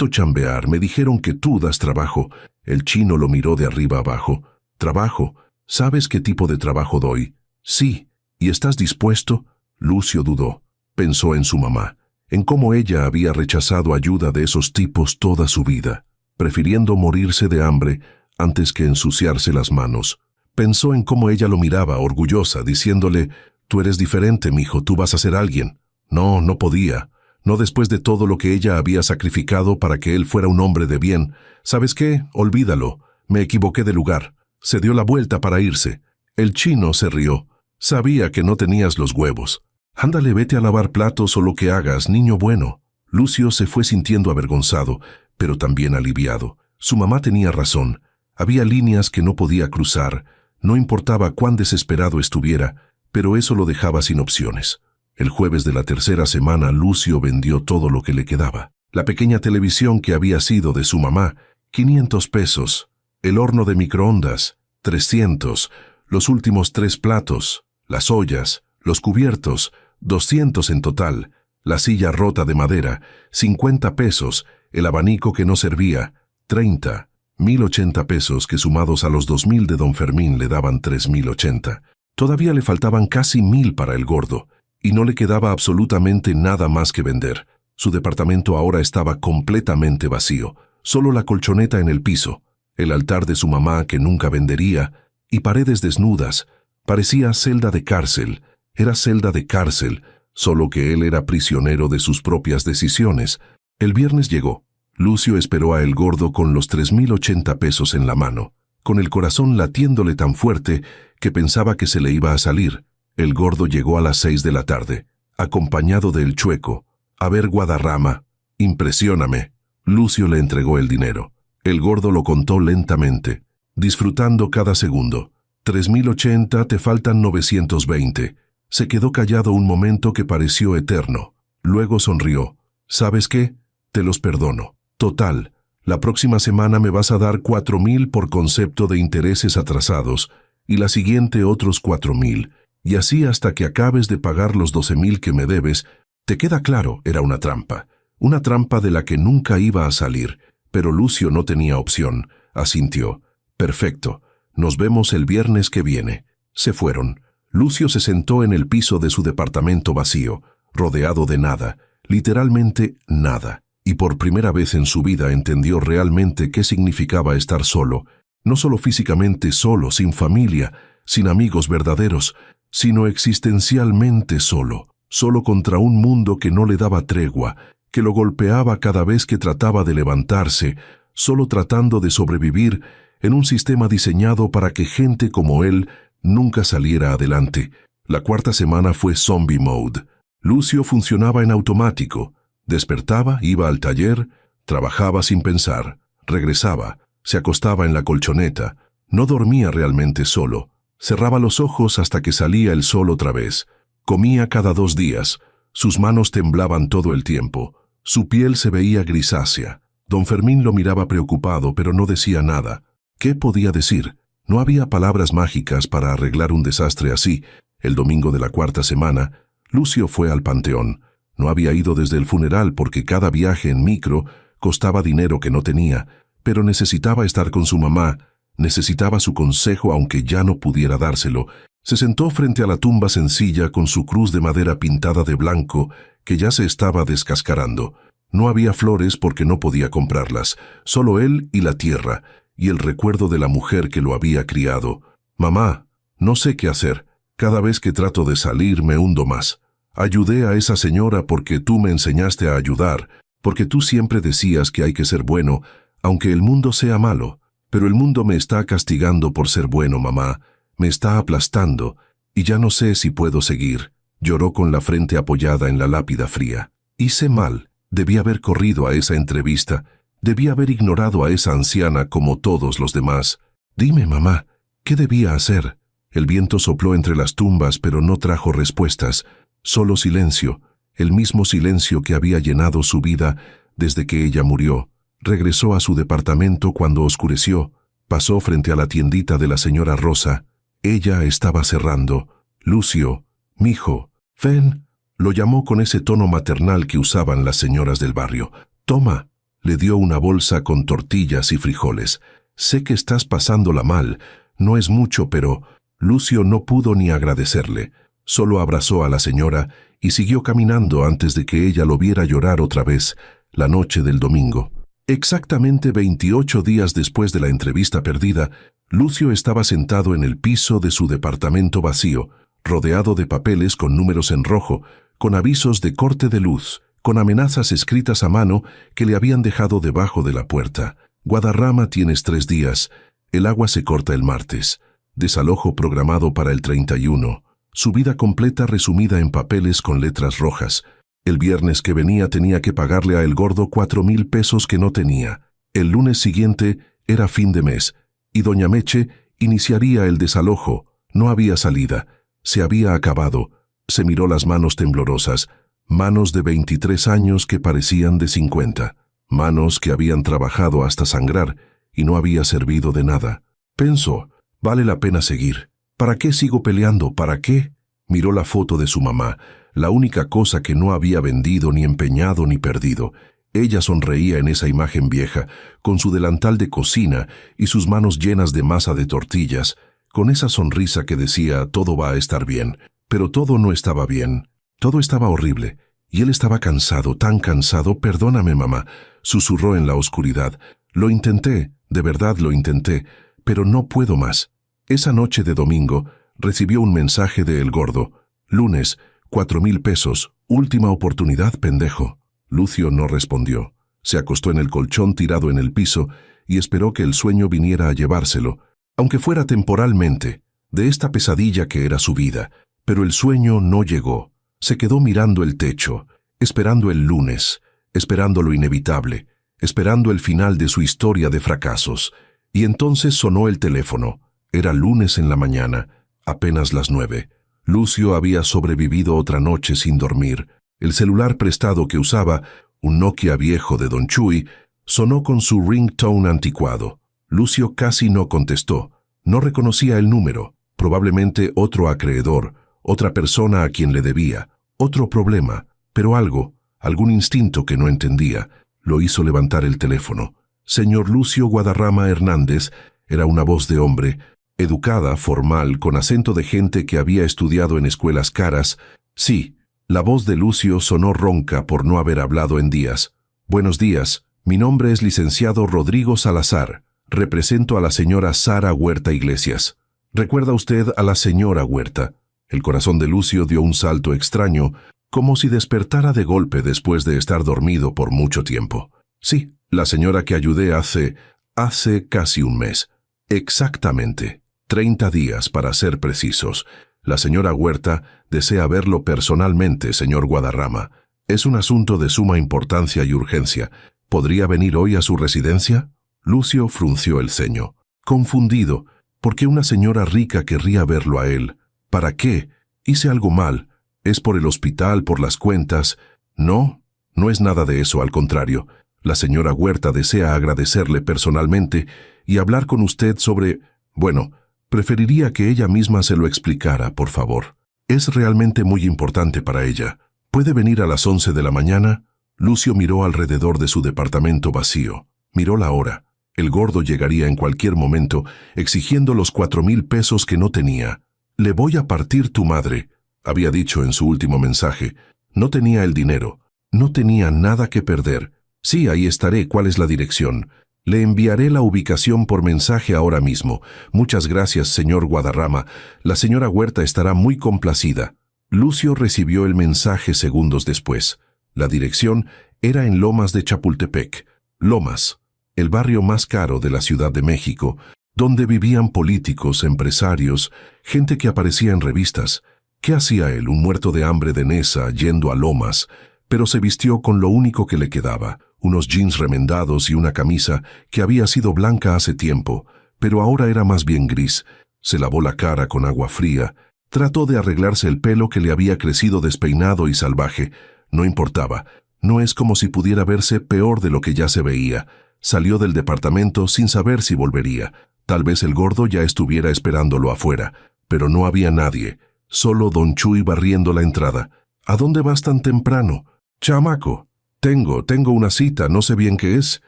chambear, me dijeron que tú das trabajo». El Chino lo miró de arriba abajo. «¿Trabajo? ¿Sabes qué tipo de trabajo doy?» «Sí». «¿Y estás dispuesto?» Lucio dudó. Pensó en su mamá, en cómo ella había rechazado ayuda de esos tipos toda su vida, prefiriendo morirse de hambre antes que ensuciarse las manos. Pensó en cómo ella lo miraba, orgullosa, diciéndole: «Tú eres diferente, mijo, tú vas a ser alguien». No podía. No después de todo lo que ella había sacrificado para que él fuera un hombre de bien. «¿Sabes qué? Olvídalo. Me equivoqué de lugar». Se dio la vuelta para irse. El Chino se rió. «Sabía que no tenías los huevos. Ándale, vete a lavar platos o lo que hagas, niño bueno». Lucio se fue sintiendo avergonzado, pero también aliviado. Su mamá tenía razón. Había líneas que no podía cruzar. No importaba cuán desesperado estuviera, pero eso lo dejaba sin opciones. El jueves de la tercera semana, Lucio vendió todo lo que le quedaba. La pequeña televisión que había sido de su mamá, 500 pesos. El horno de microondas, 300. Los últimos 3 platos, las ollas, los cubiertos, 200 en total. La silla rota de madera, 50 pesos. El abanico que no servía, 30. 1,080 pesos que sumados a los 2,000 de don Fermín le daban 3,080. Todavía le faltaban casi 1,000 para el gordo, y no le quedaba absolutamente nada más que vender. Su departamento ahora estaba completamente vacío, solo la colchoneta en el piso, el altar de su mamá que nunca vendería, y paredes desnudas. Parecía celda de cárcel, era celda de cárcel, solo que él era prisionero de sus propias decisiones. El viernes llegó. Lucio esperó a el gordo con los 3,080 pesos en la mano, con el corazón latiéndole tan fuerte que pensaba que se le iba a salir. El gordo llegó a las 6 de la tarde, acompañado del Chueco. «A ver, Guadarrama, impresióname». Lucio le entregó el dinero. El gordo lo contó lentamente, disfrutando cada segundo. 3,080, te faltan 920. Se quedó callado un momento que pareció eterno. Luego sonrió. «¿Sabes qué? Te los perdono. Total, la próxima semana me vas a dar 4,000 por concepto de intereses atrasados y la siguiente otros 4,000, y así hasta que acabes de pagar los 12,000 que me debes». ¿Te queda claro? Era una trampa de la que nunca iba a salir, pero Lucio no tenía opción. Asintió. «Perfecto. Nos vemos el viernes que viene». Se fueron. Lucio se sentó en el piso de su departamento vacío, rodeado de nada, literalmente nada, y por primera vez en su vida entendió realmente qué significaba estar solo, no solo físicamente solo, sin familia, sin amigos verdaderos, sino existencialmente solo, solo contra un mundo que no le daba tregua, que lo golpeaba cada vez que trataba de levantarse, solo tratando de sobrevivir en un sistema diseñado para que gente como él nunca saliera adelante. La cuarta semana fue zombie mode. Lucio funcionaba en automático. Despertaba, iba al taller, trabajaba sin pensar, regresaba, se acostaba en la colchoneta. No dormía realmente solo. Cerraba los ojos hasta que salía el sol otra vez. Comía cada 2 días. Sus manos temblaban todo el tiempo. Su piel se veía grisácea. Don Fermín lo miraba preocupado, pero no decía nada. ¿Qué podía decir? No había palabras mágicas para arreglar un desastre así. El domingo de la cuarta semana, Lucio fue al panteón. No había ido desde el funeral porque cada viaje en micro costaba dinero que no tenía, pero necesitaba estar con su mamá, necesitaba su consejo aunque ya no pudiera dárselo. Se sentó frente a la tumba sencilla con su cruz de madera pintada de blanco que ya se estaba descascarando. No había flores porque no podía comprarlas, solo él y la tierra, y el recuerdo de la mujer que lo había criado. Mamá, no sé qué hacer. Cada vez que trato de salir me hundo más. Ayudé a esa señora porque tú me enseñaste a ayudar, porque tú siempre decías que hay que ser bueno, aunque el mundo sea malo. Pero el mundo me está castigando por ser bueno, mamá. Me está aplastando, y ya no sé si puedo seguir. Lloró con la frente apoyada en la lápida fría. Hice mal. Debí haber corrido a esa entrevista. Debí haber ignorado a esa anciana como todos los demás. Dime, mamá, ¿qué debía hacer? El viento sopló entre las tumbas, pero no trajo respuestas. Solo silencio, el mismo silencio que había llenado su vida desde que ella murió. Regresó a su departamento cuando oscureció. Pasó frente a la tiendita de la señora Rosa. Ella estaba cerrando. Lucio, mijo, ven. Lo llamó con ese tono maternal que usaban las señoras del barrio. Toma. Le dio una bolsa con tortillas y frijoles. Sé que estás pasándola mal. No es mucho, pero... Lucio no pudo ni agradecerle. Solo abrazó a la señora y siguió caminando antes de que ella lo viera llorar otra vez, la noche del domingo. Exactamente 28 días después de la entrevista perdida, Lucio estaba sentado en el piso de su departamento vacío, rodeado de papeles con números en rojo, con avisos de corte de luz, con amenazas escritas a mano que le habían dejado debajo de la puerta. Guadarrama, tienes 3 días. El agua se corta el martes. Desalojo programado para el 31. Su vida completa resumida en papeles con letras rojas. El viernes que venía tenía que pagarle a El Gordo 4,000 pesos que no tenía. El lunes siguiente era fin de mes, y doña Meche iniciaría el desalojo. No había salida. Se había acabado. Se miró las manos temblorosas, manos de 23 años que parecían de 50, manos que habían trabajado hasta sangrar y no había servido de nada. Pensó, vale la pena seguir. ¿Para qué sigo peleando? ¿Para qué? Miró la foto de su mamá, la única cosa que no había vendido, ni empeñado, ni perdido. Ella sonreía en esa imagen vieja, con su delantal de cocina y sus manos llenas de masa de tortillas, con esa sonrisa que decía, todo va a estar bien. Pero todo no estaba bien. Todo estaba horrible. Y él estaba cansado, tan cansado. Perdóname, mamá, susurró en la oscuridad. Lo intenté, de verdad lo intenté, pero no puedo más. Esa noche de domingo recibió un mensaje de El Gordo. Lunes, 4,000 pesos. Última oportunidad, pendejo. Lucio no respondió. Se acostó en el colchón tirado en el piso y esperó que el sueño viniera a llevárselo, aunque fuera temporalmente, de esta pesadilla que era su vida. Pero el sueño no llegó. Se quedó mirando el techo, esperando el lunes, esperando lo inevitable, esperando el final de su historia de fracasos. Y entonces sonó el teléfono. Era lunes en la mañana, apenas las 9. Lucio había sobrevivido otra noche sin dormir. El celular prestado que usaba, un Nokia viejo de Don Chuy, sonó con su ringtone anticuado. Lucio casi no contestó. No reconocía el número. Probablemente otro acreedor, otra persona a quien le debía, otro problema, pero algún instinto que no entendía, lo hizo levantar el teléfono. Señor Lucio Guadarrama Hernández, era una voz de hombre, educada, formal, con acento de gente que había estudiado en escuelas caras. Sí, la voz de Lucio sonó ronca por no haber hablado en días. Buenos días, mi nombre es licenciado Rodrigo Salazar. Represento a la señora Sara Huerta Iglesias. ¿Recuerda usted a la señora Huerta? El corazón de Lucio dio un salto extraño, como si despertara de golpe después de estar dormido por mucho tiempo. Sí, la señora que ayudé hace casi un mes. Exactamente, 30 días para ser precisos. La señora Huerta desea verlo personalmente, señor Guadarrama. Es un asunto de suma importancia y urgencia. ¿Podría venir hoy a su residencia? Lucio frunció el ceño, confundido. ¿Por qué una señora rica querría verlo a él? ¿Para qué? Hice algo mal. ¿Es por el hospital, por las cuentas? No, no es nada de eso, al contrario. La señora Huerta desea agradecerle personalmente y hablar con usted sobre... Bueno, preferiría que ella misma se lo explicara, por favor. Es realmente muy importante para ella. ¿Puede venir a las 11 de la mañana? Lucio miró alrededor de su departamento vacío. Miró la hora. El gordo llegaría en cualquier momento, exigiendo los 4,000 pesos que no tenía. «Le voy a partir tu madre», había dicho en su último mensaje. No tenía el dinero. No tenía nada que perder. «Sí, ahí estaré. ¿Cuál es la dirección?» «Le enviaré la ubicación por mensaje ahora mismo. Muchas gracias, señor Guadarrama. La señora Huerta estará muy complacida». Lucio recibió el mensaje segundos después. La dirección era en Lomas de Chapultepec. Lomas, el barrio más caro de la Ciudad de México, donde vivían políticos, empresarios, gente que aparecía en revistas. ¿Qué hacía él, un muerto de hambre de Nesa, yendo a Lomas? Pero se vistió con lo único que le quedaba, unos jeans remendados y una camisa que había sido blanca hace tiempo, pero ahora era más bien gris. Se lavó la cara con agua fría. Trató de arreglarse el pelo que le había crecido despeinado y salvaje. No importaba. No es como si pudiera verse peor de lo que ya se veía. Salió del departamento sin saber si volvería. Tal vez el gordo ya estuviera esperándolo afuera, pero no había nadie. Solo don Chuy barriendo la entrada. «¿A dónde vas tan temprano?» «Chamaco, tengo una cita, no sé bien qué es».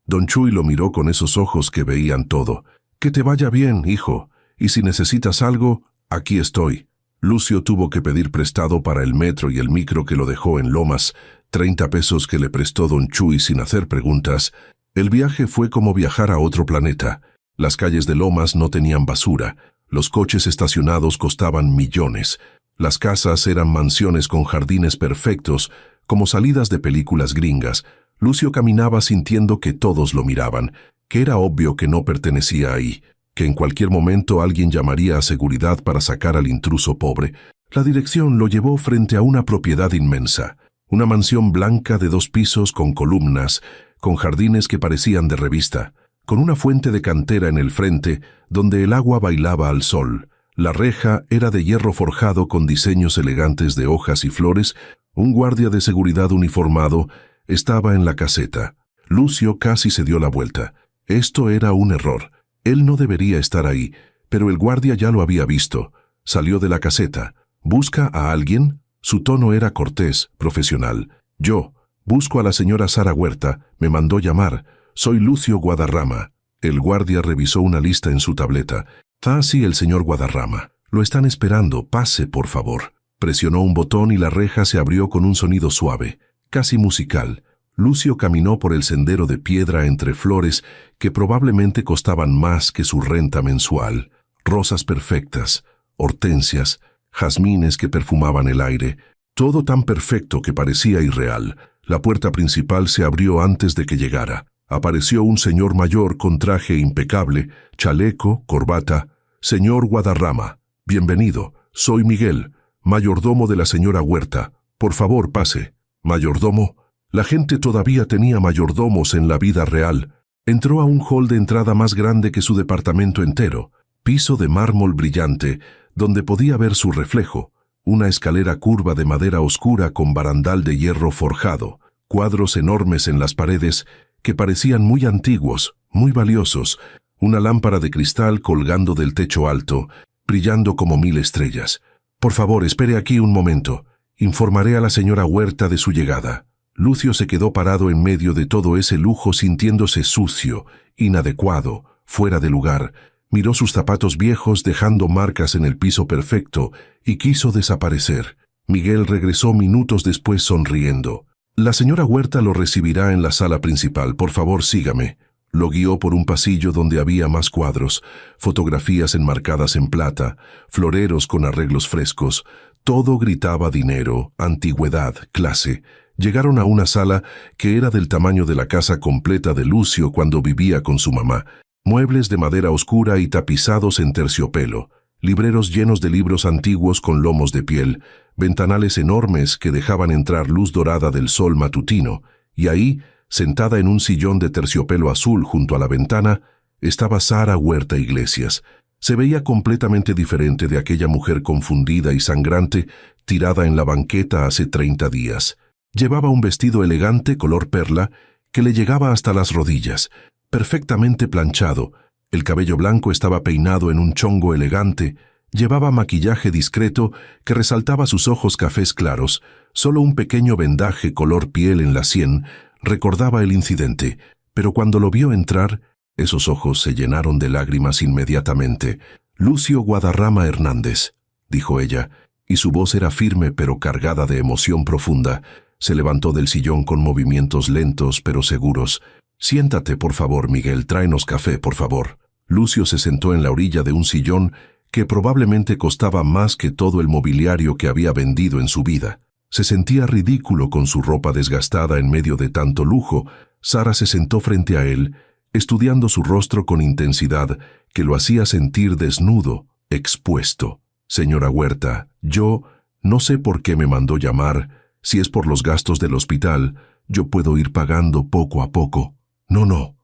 Don Chuy lo miró con esos ojos que veían todo. «Que te vaya bien, hijo. Y si necesitas algo, aquí estoy». Lucio tuvo que pedir prestado para el metro y el micro que lo dejó en Lomas, 30 pesos que le prestó don Chuy sin hacer preguntas. El viaje fue como viajar a otro planeta. Las calles de Lomas no tenían basura. Los coches estacionados costaban millones. Las casas eran mansiones con jardines perfectos, como salidas de películas gringas. Lucio caminaba sintiendo que todos lo miraban, que era obvio que no pertenecía ahí, que en cualquier momento alguien llamaría a seguridad para sacar al intruso pobre. La dirección lo llevó frente a una propiedad inmensa, una mansión blanca de 2 pisos con columnas, con jardines que parecían de revista, con una fuente de cantera en el frente donde el agua bailaba al sol. La reja era de hierro forjado con diseños elegantes de hojas y flores. Un guardia de seguridad uniformado estaba en la caseta. Lucio casi se dio la vuelta. Esto era un error. Él no debería estar ahí, pero el guardia ya lo había visto. Salió de la caseta. «¿Busca a alguien?» Su tono era cortés, profesional. «Yo. Busco a la señora Sara Huerta. Me mandó llamar. Soy Lucio Guadarrama». El guardia revisó una lista en su tableta. «Ah, sí, el señor Guadarrama. Lo están esperando. Pase, por favor». Presionó un botón y la reja se abrió con un sonido suave, casi musical. Lucio caminó por el sendero de piedra entre flores que probablemente costaban más que su renta mensual. Rosas perfectas, hortensias, jazmines que perfumaban el aire. Todo tan perfecto que parecía irreal. La puerta principal se abrió antes de que llegara. Apareció un señor mayor con traje impecable, chaleco, corbata. «Señor Guadarrama, bienvenido. Soy Miguel, mayordomo de la señora Huerta. Por favor, pase». «¿Mayordomo?» La gente todavía tenía mayordomos en la vida real. Entró a un hall de entrada más grande que su departamento entero. Piso de mármol brillante, donde podía ver su reflejo. Una escalera curva de madera oscura con barandal de hierro forjado. Cuadros enormes en las paredes que parecían muy antiguos, muy valiosos. Una lámpara de cristal colgando del techo alto, brillando como 1000 estrellas. «Por favor, espere aquí un momento. Informaré a la señora Huerta de su llegada». Lucio se quedó parado en medio de todo ese lujo sintiéndose sucio, inadecuado, fuera de lugar. Miró sus zapatos viejos dejando marcas en el piso perfecto y quiso desaparecer. Miguel regresó minutos después sonriendo. «La señora Huerta lo recibirá en la sala principal. Por favor, sígame». Lo guió por un pasillo donde había más cuadros, fotografías enmarcadas en plata, floreros con arreglos frescos. Todo gritaba dinero, antigüedad, clase. Llegaron a una sala que era del tamaño de la casa completa de Lucio cuando vivía con su mamá. Muebles de madera oscura y tapizados en terciopelo. Libreros llenos de libros antiguos con lomos de piel. Ventanales enormes que dejaban entrar luz dorada del sol matutino. Y ahí, sentada en un sillón de terciopelo azul junto a la ventana, estaba Sara Huerta Iglesias. Se veía completamente diferente de aquella mujer confundida y sangrante tirada en la banqueta hace 30 días. Llevaba un vestido elegante color perla que le llegaba hasta las rodillas, perfectamente planchado. El cabello blanco estaba peinado en un chongo elegante. Llevaba maquillaje discreto que resaltaba sus ojos cafés claros, Solo un pequeño vendaje color piel en la sien recordaba el incidente, pero cuando lo vio entrar, esos ojos se llenaron de lágrimas inmediatamente. «Lucio Guadarrama Hernández», dijo ella, y su voz era firme pero cargada de emoción profunda. Se levantó del sillón con movimientos lentos pero seguros. «Siéntate, por favor, Miguel, tráenos café, por favor». Lucio se sentó en la orilla de un sillón que probablemente costaba más que todo el mobiliario que había vendido en su vida. Se sentía ridículo con su ropa desgastada en medio de tanto lujo. Sara se sentó frente a él, estudiando su rostro con intensidad que lo hacía sentir desnudo, expuesto. «Señora Huerta, yo no sé por qué me mandó llamar. Si es por los gastos del hospital, yo puedo ir pagando poco a poco». «No».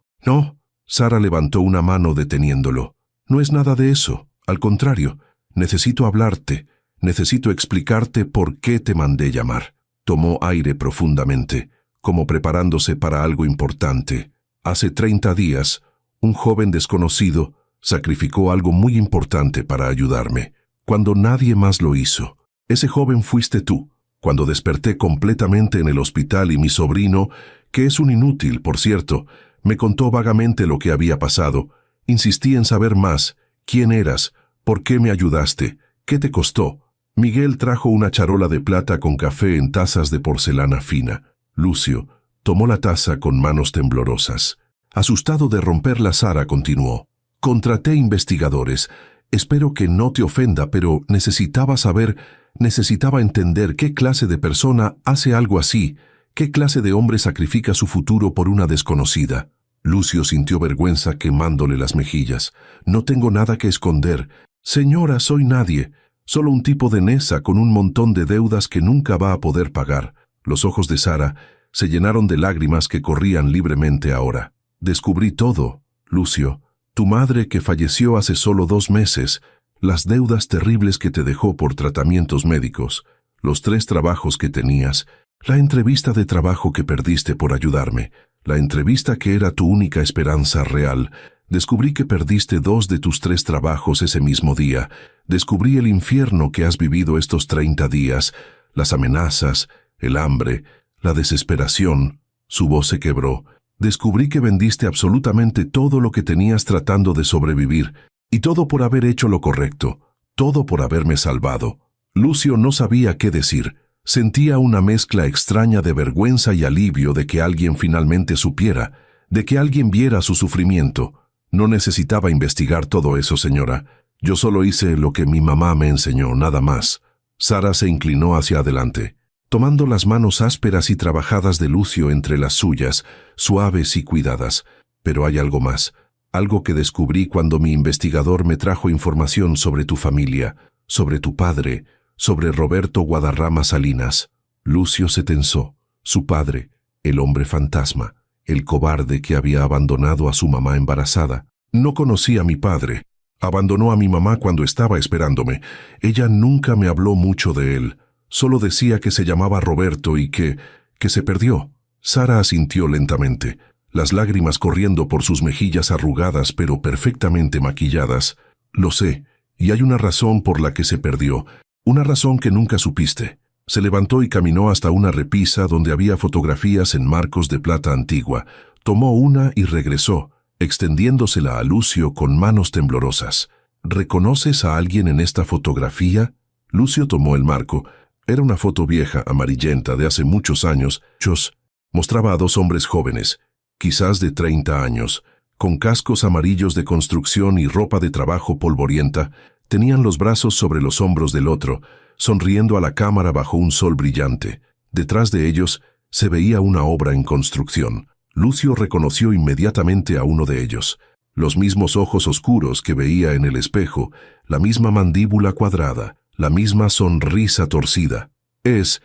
Sara levantó una mano deteniéndolo. «No es nada de eso. Al contrario, necesito hablarte. Necesito explicarte por qué te mandé llamar». Tomó aire profundamente, como preparándose para algo importante. «Hace 30 días, un joven desconocido sacrificó algo muy importante para ayudarme, cuando nadie más lo hizo. Ese joven fuiste tú. Cuando desperté completamente en el hospital y mi sobrino, que es un inútil, por cierto, me contó vagamente lo que había pasado, insistí en saber más. ¿Quién eras? ¿Por qué me ayudaste? ¿Qué te costó?» Miguel trajo una charola de plata con café en tazas de porcelana fina. Lucio tomó la taza con manos temblorosas. Asustado de romperla, Sara continuó. «Contraté investigadores. Espero que no te ofenda, pero necesitaba entender qué clase de persona hace algo así, qué clase de hombre sacrifica su futuro por una desconocida». Lucio sintió vergüenza quemándole las mejillas. «No tengo nada que esconder. Señora, soy nadie. Solo un tipo de Nesa con un montón de deudas que nunca va a poder pagar». Los ojos de Sara se llenaron de lágrimas que corrían libremente ahora. «Descubrí todo, Lucio. Tu madre que falleció hace solo 2 meses, las deudas terribles que te dejó por tratamientos médicos, los 3 trabajos que tenías, la entrevista de trabajo que perdiste por ayudarme, la entrevista que era tu única esperanza real. Descubrí que perdiste 2 de tus 3 trabajos ese mismo día. Descubrí el infierno que has vivido estos 30 días, las amenazas, el hambre, la desesperación». Su voz se quebró. «Descubrí que vendiste absolutamente todo lo que tenías tratando de sobrevivir, y todo por haber hecho lo correcto, todo por haberme salvado». Lucio no sabía qué decir. Sentía una mezcla extraña de vergüenza y alivio de que alguien finalmente supiera, de que alguien viera su sufrimiento. «No necesitaba investigar todo eso, señora. Yo solo hice lo que mi mamá me enseñó, nada más». Sara se inclinó hacia adelante, tomando las manos ásperas y trabajadas de Lucio entre las suyas, suaves y cuidadas. «Pero hay algo más, algo que descubrí cuando mi investigador me trajo información sobre tu familia, sobre tu padre, sobre Roberto Guadarrama Salinas». Lucio se tensó. Su padre, el hombre fantasma, el cobarde que había abandonado a su mamá embarazada. «No conocí a mi padre. Abandonó a mi mamá cuando estaba esperándome. Ella nunca me habló mucho de él. Solo decía que se llamaba Roberto y que se perdió». Sara asintió lentamente, las lágrimas corriendo por sus mejillas arrugadas pero perfectamente maquilladas. «Lo sé, y hay una razón por la que se perdió, una razón que nunca supiste». Se levantó y caminó hasta una repisa donde había fotografías en marcos de plata antigua. Tomó una y regresó, extendiéndosela a Lucio con manos temblorosas. «¿Reconoces a alguien en esta fotografía?» Lucio tomó el marco. Era una foto vieja, amarillenta, de hace muchos años. Mostraba a 2 hombres jóvenes, quizás de 30 años, con cascos amarillos de construcción y ropa de trabajo polvorienta. Tenían los brazos sobre los hombros del otro, sonriendo a la cámara bajo un sol brillante. Detrás de ellos se veía una obra en construcción. Lucio reconoció inmediatamente a uno de ellos. Los mismos ojos oscuros que veía en el espejo, la misma mandíbula cuadrada, la misma sonrisa torcida. Es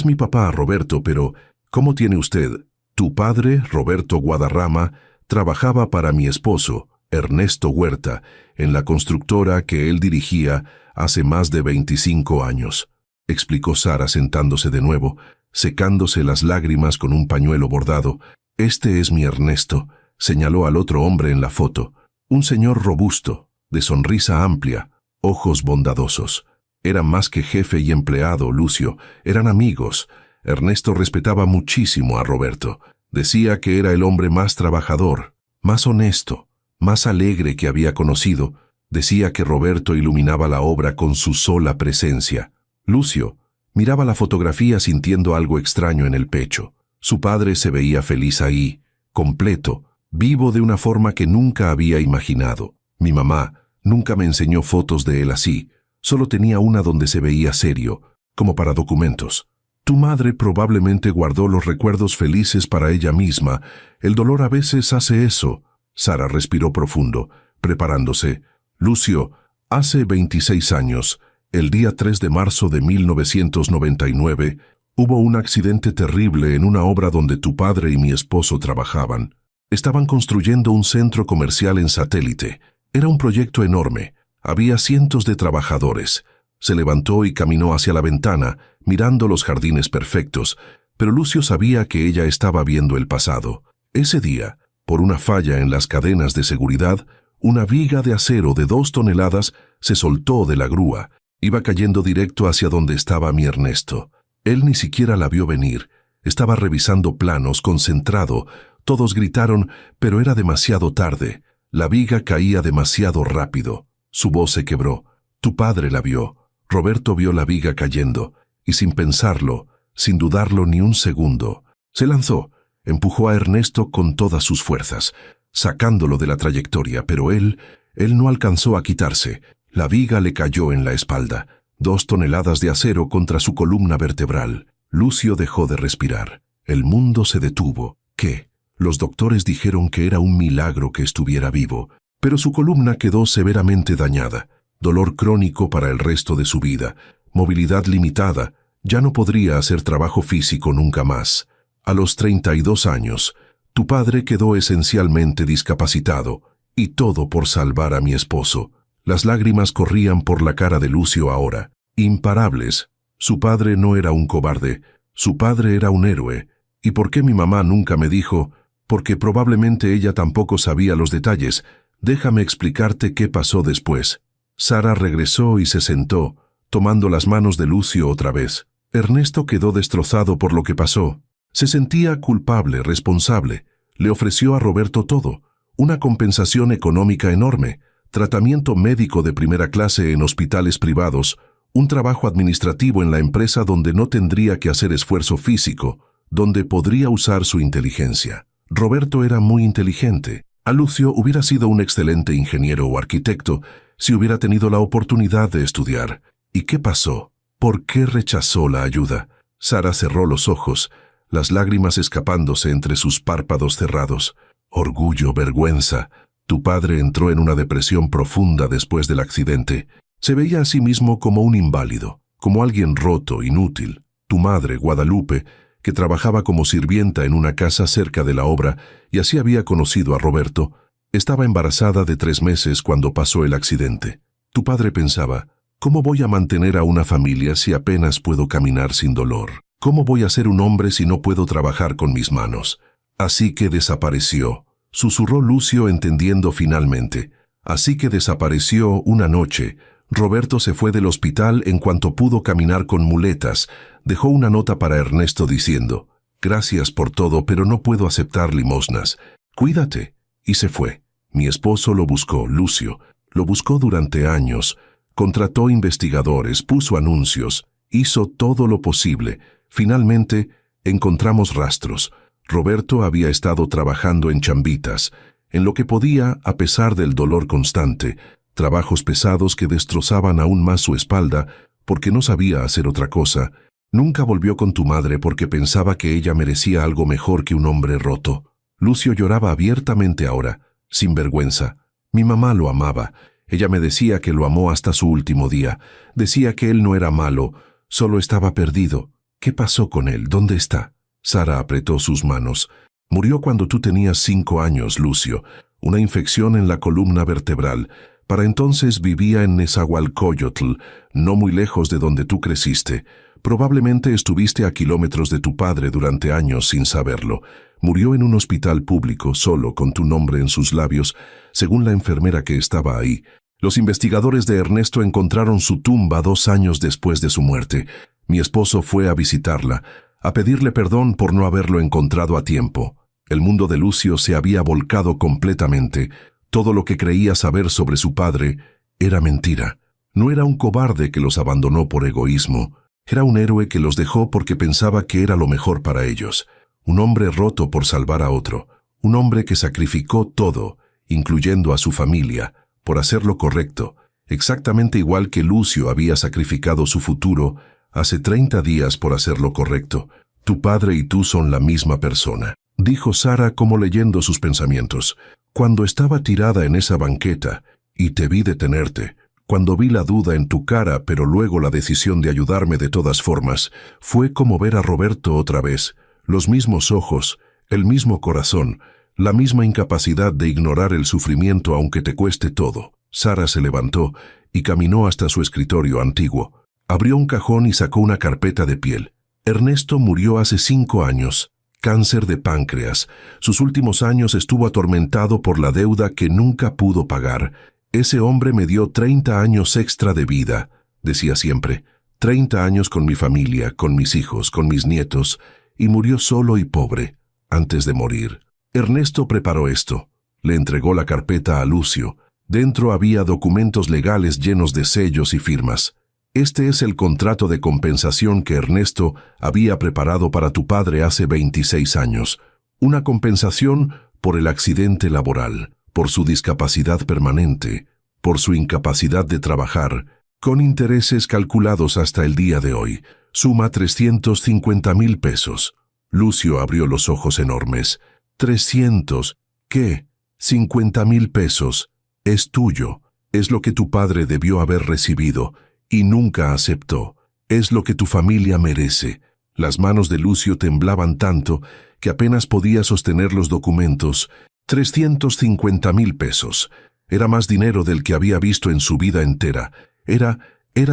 mi papá, Roberto, pero ¿cómo tiene usted? Tu padre, Roberto Guadarrama, trabajaba para mi esposo, Ernesto Huerta, en la constructora que él dirigía hace más de 25 años, explicó Sara sentándose de nuevo, secándose las lágrimas con un pañuelo bordado. «Este es mi Ernesto», señaló al otro hombre en la foto, un señor robusto, de sonrisa amplia, ojos bondadosos. Era más que jefe y empleado, Lucio. Eran amigos. Ernesto respetaba muchísimo a Roberto. Decía que era el hombre más trabajador, más honesto, más alegre que había conocido. Decía que Roberto iluminaba la obra con su sola presencia. Lucio miraba la fotografía sintiendo algo extraño en el pecho. Su padre se veía feliz ahí, completo, vivo de una forma que nunca había imaginado. Mi mamá nunca me enseñó fotos de él así. Solo tenía una donde se veía serio, como para documentos. Tu madre probablemente guardó los recuerdos felices para ella misma. El dolor a veces hace eso. Sara respiró profundo, preparándose. Lucio, hace 26 años, el día 3 de marzo de 1999, hubo un accidente terrible en una obra donde tu padre y mi esposo trabajaban. Estaban construyendo un centro comercial en Satélite. Era un proyecto enorme. Había cientos de trabajadores. Se levantó y caminó hacia la ventana, mirando los jardines perfectos, pero Lucio sabía que ella estaba viendo el pasado. Ese día, por una falla en las cadenas de seguridad, una viga de acero de 2 toneladas se soltó de la grúa. Iba cayendo directo hacia donde estaba mi Ernesto. Él ni siquiera la vio venir. Estaba revisando planos, concentrado. Todos gritaron, pero era demasiado tarde. La viga caía demasiado rápido. Su voz se quebró. Tu padre la vio. Roberto vio la viga cayendo, y sin pensarlo, sin dudarlo ni un segundo, se lanzó, empujó a Ernesto con todas sus fuerzas, sacándolo de la trayectoria, pero él no alcanzó a quitarse. La viga le cayó en la espalda, 2 toneladas de acero contra su columna vertebral. Lucio dejó de respirar. El mundo se detuvo. ¿Qué? Los doctores dijeron que era un milagro que estuviera vivo, pero su columna quedó severamente dañada. Dolor crónico para el resto de su vida, movilidad limitada, ya no podría hacer trabajo físico nunca más. A los 32 años, tu padre quedó esencialmente discapacitado, y todo por salvar a mi esposo. Las lágrimas corrían por la cara de Lucio ahora, imparables. Su padre no era un cobarde, su padre era un héroe. ¿Y por qué mi mamá nunca me dijo? Porque probablemente ella tampoco sabía los detalles. Déjame explicarte qué pasó después. Sara regresó y se sentó, tomando las manos de Lucio otra vez. Ernesto quedó destrozado por lo que pasó. Se sentía culpable, responsable. Le ofreció a Roberto todo, una compensación económica enorme, tratamiento médico de primera clase en hospitales privados, un trabajo administrativo en la empresa donde no tendría que hacer esfuerzo físico, donde podría usar su inteligencia. Roberto era muy inteligente. A Lucio hubiera sido un excelente ingeniero o arquitecto si hubiera tenido la oportunidad de estudiar. ¿Y qué pasó? ¿Por qué rechazó la ayuda? Sara cerró los ojos, las lágrimas escapándose entre sus párpados cerrados. Orgullo, vergüenza. Tu padre entró en una depresión profunda después del accidente. Se veía a sí mismo como un inválido, como alguien roto, inútil. Tu madre, Guadalupe, que trabajaba como sirvienta en una casa cerca de la obra y así había conocido a Roberto, estaba embarazada de 3 meses cuando pasó el accidente. Tu padre pensaba, ¿cómo voy a mantener a una familia si apenas puedo caminar sin dolor? ¿Cómo voy a ser un hombre si no puedo trabajar con mis manos? Así que desapareció, susurró Lucio entendiendo finalmente. Así que desapareció una noche. Roberto se fue del hospital en cuanto pudo caminar con muletas. Dejó una nota para Ernesto diciendo, «Gracias por todo, pero no puedo aceptar limosnas. Cuídate». Y se fue. Mi esposo lo buscó, Lucio. Lo buscó durante años. Contrató investigadores, puso anuncios, hizo todo lo posible. Finalmente, encontramos rastros. Roberto había estado trabajando en chambitas, en lo que podía, a pesar del dolor constante, trabajos pesados que destrozaban aún más su espalda, porque no sabía hacer otra cosa. Nunca volvió con tu madre porque pensaba que ella merecía algo mejor que un hombre roto. Lucio lloraba abiertamente ahora, sin vergüenza. Mi mamá lo amaba. Ella me decía que lo amó hasta su último día. Decía que él no era malo, solo estaba perdido. ¿Qué pasó con él? ¿Dónde está? Sara apretó sus manos. Murió cuando tú tenías 5 años, Lucio. Una infección en la columna vertebral. Para entonces vivía en Nezahualcóyotl, no muy lejos de donde tú creciste. Probablemente estuviste a kilómetros de tu padre durante años sin saberlo. Murió en un hospital público, solo, con tu nombre en sus labios, según la enfermera que estaba ahí. Los investigadores de Ernesto encontraron su tumba 2 años después de su muerte. Mi esposo fue a visitarla, a pedirle perdón por no haberlo encontrado a tiempo. El mundo de Lucio se había volcado completamente. Todo lo que creía saber sobre su padre era mentira. No era un cobarde que los abandonó por egoísmo. Era un héroe que los dejó porque pensaba que era lo mejor para ellos. Un hombre roto por salvar a otro. Un hombre que sacrificó todo, incluyendo a su familia, por hacer lo correcto, exactamente igual que Lucio había sacrificado su futuro hace 30 días por hacer lo correcto. Tu padre y tú son la misma persona, dijo Sara como leyendo sus pensamientos. Cuando estaba tirada en esa banqueta y te vi detenerte, cuando vi la duda en tu cara pero luego la decisión de ayudarme de todas formas, fue como ver a Roberto otra vez, los mismos ojos, el mismo corazón, la misma incapacidad de ignorar el sufrimiento aunque te cueste todo. Sara se levantó y caminó hasta su escritorio antiguo. Abrió un cajón y sacó una carpeta de piel. Ernesto murió hace 5 años. Cáncer de páncreas. Sus últimos años estuvo atormentado por la deuda que nunca pudo pagar. Ese hombre me dio 30 años extra de vida, decía siempre. 30 años con mi familia, con mis hijos, con mis nietos, y murió solo y pobre, antes de morir. Ernesto preparó esto. Le entregó la carpeta a Lucio. Dentro había documentos legales llenos de sellos y firmas. Este es el contrato de compensación que Ernesto había preparado para tu padre hace 26 años. Una compensación por el accidente laboral, por su discapacidad permanente, por su incapacidad de trabajar, con intereses calculados hasta el día de hoy. Suma 350,000 pesos. Lucio abrió los ojos enormes. 300, ¿qué? 50,000 pesos. Es tuyo. Es lo que tu padre debió haber recibido y nunca aceptó. Es lo que tu familia merece. Las manos de Lucio temblaban tanto que apenas podía sostener los documentos. 350,000 pesos. Era más dinero del que había visto en su vida entera. Era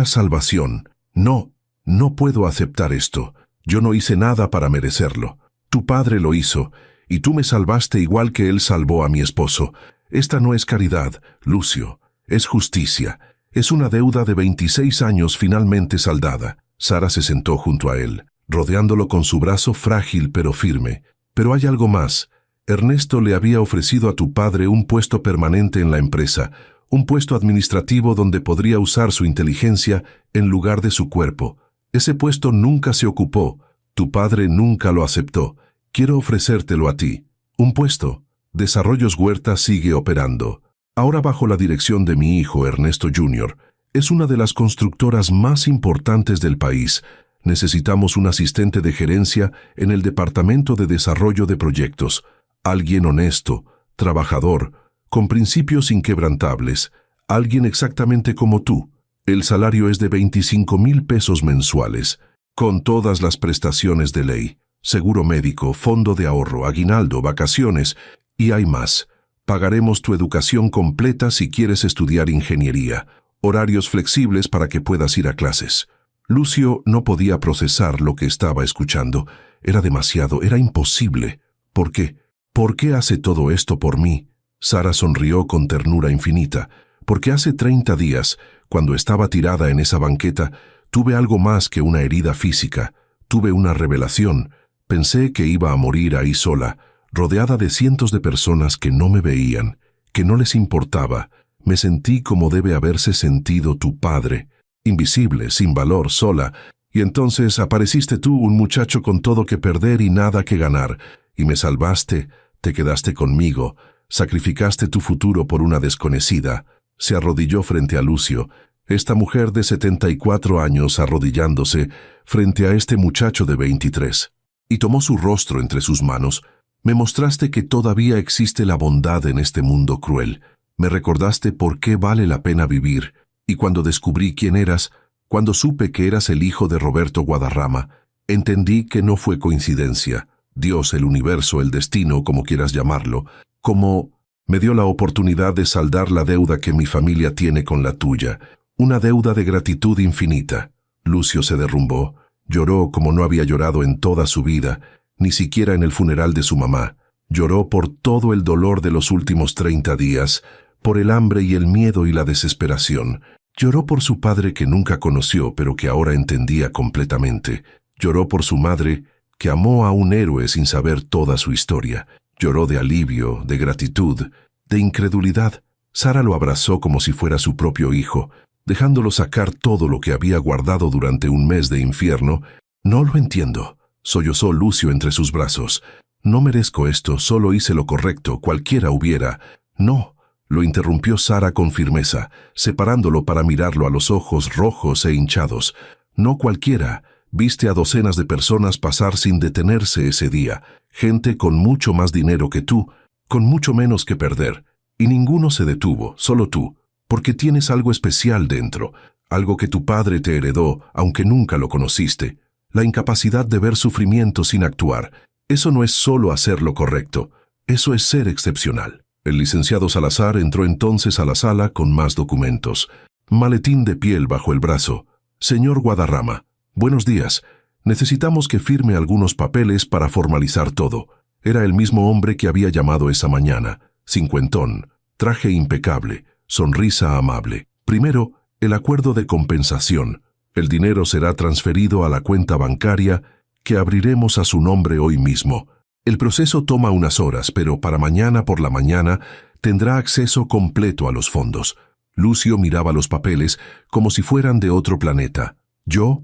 salvación. No puedo aceptar esto. Yo no hice nada para merecerlo. Tu padre lo hizo. Y tú me salvaste igual que él salvó a mi esposo. Esta no es caridad, Lucio. Es justicia. Es una deuda de 26 años finalmente saldada. Sara se sentó junto a él, rodeándolo con su brazo frágil pero firme. Pero hay algo más. Ernesto le había ofrecido a tu padre un puesto permanente en la empresa, un puesto administrativo donde podría usar su inteligencia en lugar de su cuerpo. Ese puesto nunca se ocupó. Tu padre nunca lo aceptó. Quiero ofrecértelo a ti. Un puesto. Desarrollos Huerta sigue operando. Ahora bajo la dirección de mi hijo Ernesto Jr. Es una de las constructoras más importantes del país. Necesitamos un asistente de gerencia en el Departamento de Desarrollo de Proyectos. Alguien honesto, trabajador, con principios inquebrantables. Alguien exactamente como tú. El salario es de 25,000 pesos mensuales, con todas las prestaciones de ley. Seguro médico, fondo de ahorro, aguinaldo, vacaciones, y hay más. Pagaremos tu educación completa si quieres estudiar ingeniería. Horarios flexibles para que puedas ir a clases. Lucio no podía procesar lo que estaba escuchando. Era demasiado, era imposible. ¿Por qué? ¿Por qué hace todo esto por mí? Sara sonrió con ternura infinita. Porque hace 30 días, cuando estaba tirada en esa banqueta, tuve algo más que una herida física. Tuve una revelación. Pensé que iba a morir ahí sola, rodeada de cientos de personas que no me veían, que no les importaba. Me sentí como debe haberse sentido tu padre, invisible, sin valor, sola. Y entonces apareciste tú, un muchacho con todo que perder y nada que ganar, y me salvaste, te quedaste conmigo, sacrificaste tu futuro por una desconocida. Se arrodilló frente a Lucio, esta mujer de 74 años arrodillándose frente a este muchacho de 23. Y tomó su rostro entre sus manos. Me mostraste que todavía existe la bondad en este mundo cruel. Me recordaste por qué vale la pena vivir. Y cuando descubrí quién eras, cuando supe que eras el hijo de Roberto Guadarrama, entendí que no fue coincidencia. Dios, el universo, el destino, como quieras llamarlo, como me dio la oportunidad de saldar la deuda que mi familia tiene con la tuya. Una deuda de gratitud infinita. Lucio se derrumbó. Lloró como no había llorado en toda su vida, ni siquiera en el funeral de su mamá. Lloró por todo el dolor de los últimos 30 días, por el hambre y el miedo y la desesperación. Lloró por su padre que nunca conoció, pero que ahora entendía completamente. Lloró por su madre, que amó a un héroe sin saber toda su historia. Lloró de alivio, de gratitud, de incredulidad. Sara lo abrazó como si fuera su propio hijo, dejándolo sacar todo lo que había guardado durante un mes de infierno. «No lo entiendo», sollozó Lucio entre sus brazos. «No merezco esto, solo hice lo correcto, cualquiera hubiera». «No», lo interrumpió Sara con firmeza, separándolo para mirarlo a los ojos rojos e hinchados. «No cualquiera. Viste a docenas de personas pasar sin detenerse ese día, gente con mucho más dinero que tú, con mucho menos que perder, y ninguno se detuvo, solo tú, porque tienes algo especial dentro, algo que tu padre te heredó, aunque nunca lo conociste, la incapacidad de ver sufrimiento sin actuar. Eso no es solo hacer lo correcto, eso es ser excepcional». El licenciado Salazar entró entonces a la sala con más documentos. Maletín de piel bajo el brazo. «Señor Guadarrama, buenos días. Necesitamos que firme algunos papeles para formalizar todo». Era el mismo hombre que había llamado esa mañana. Cincuentón, traje impecable, sonrisa amable. «Primero, el acuerdo de compensación. El dinero será transferido a la cuenta bancaria que abriremos a su nombre hoy mismo. El proceso toma unas horas, pero para mañana por la mañana tendrá acceso completo a los fondos». Lucio miraba los papeles como si fueran de otro planeta. Yo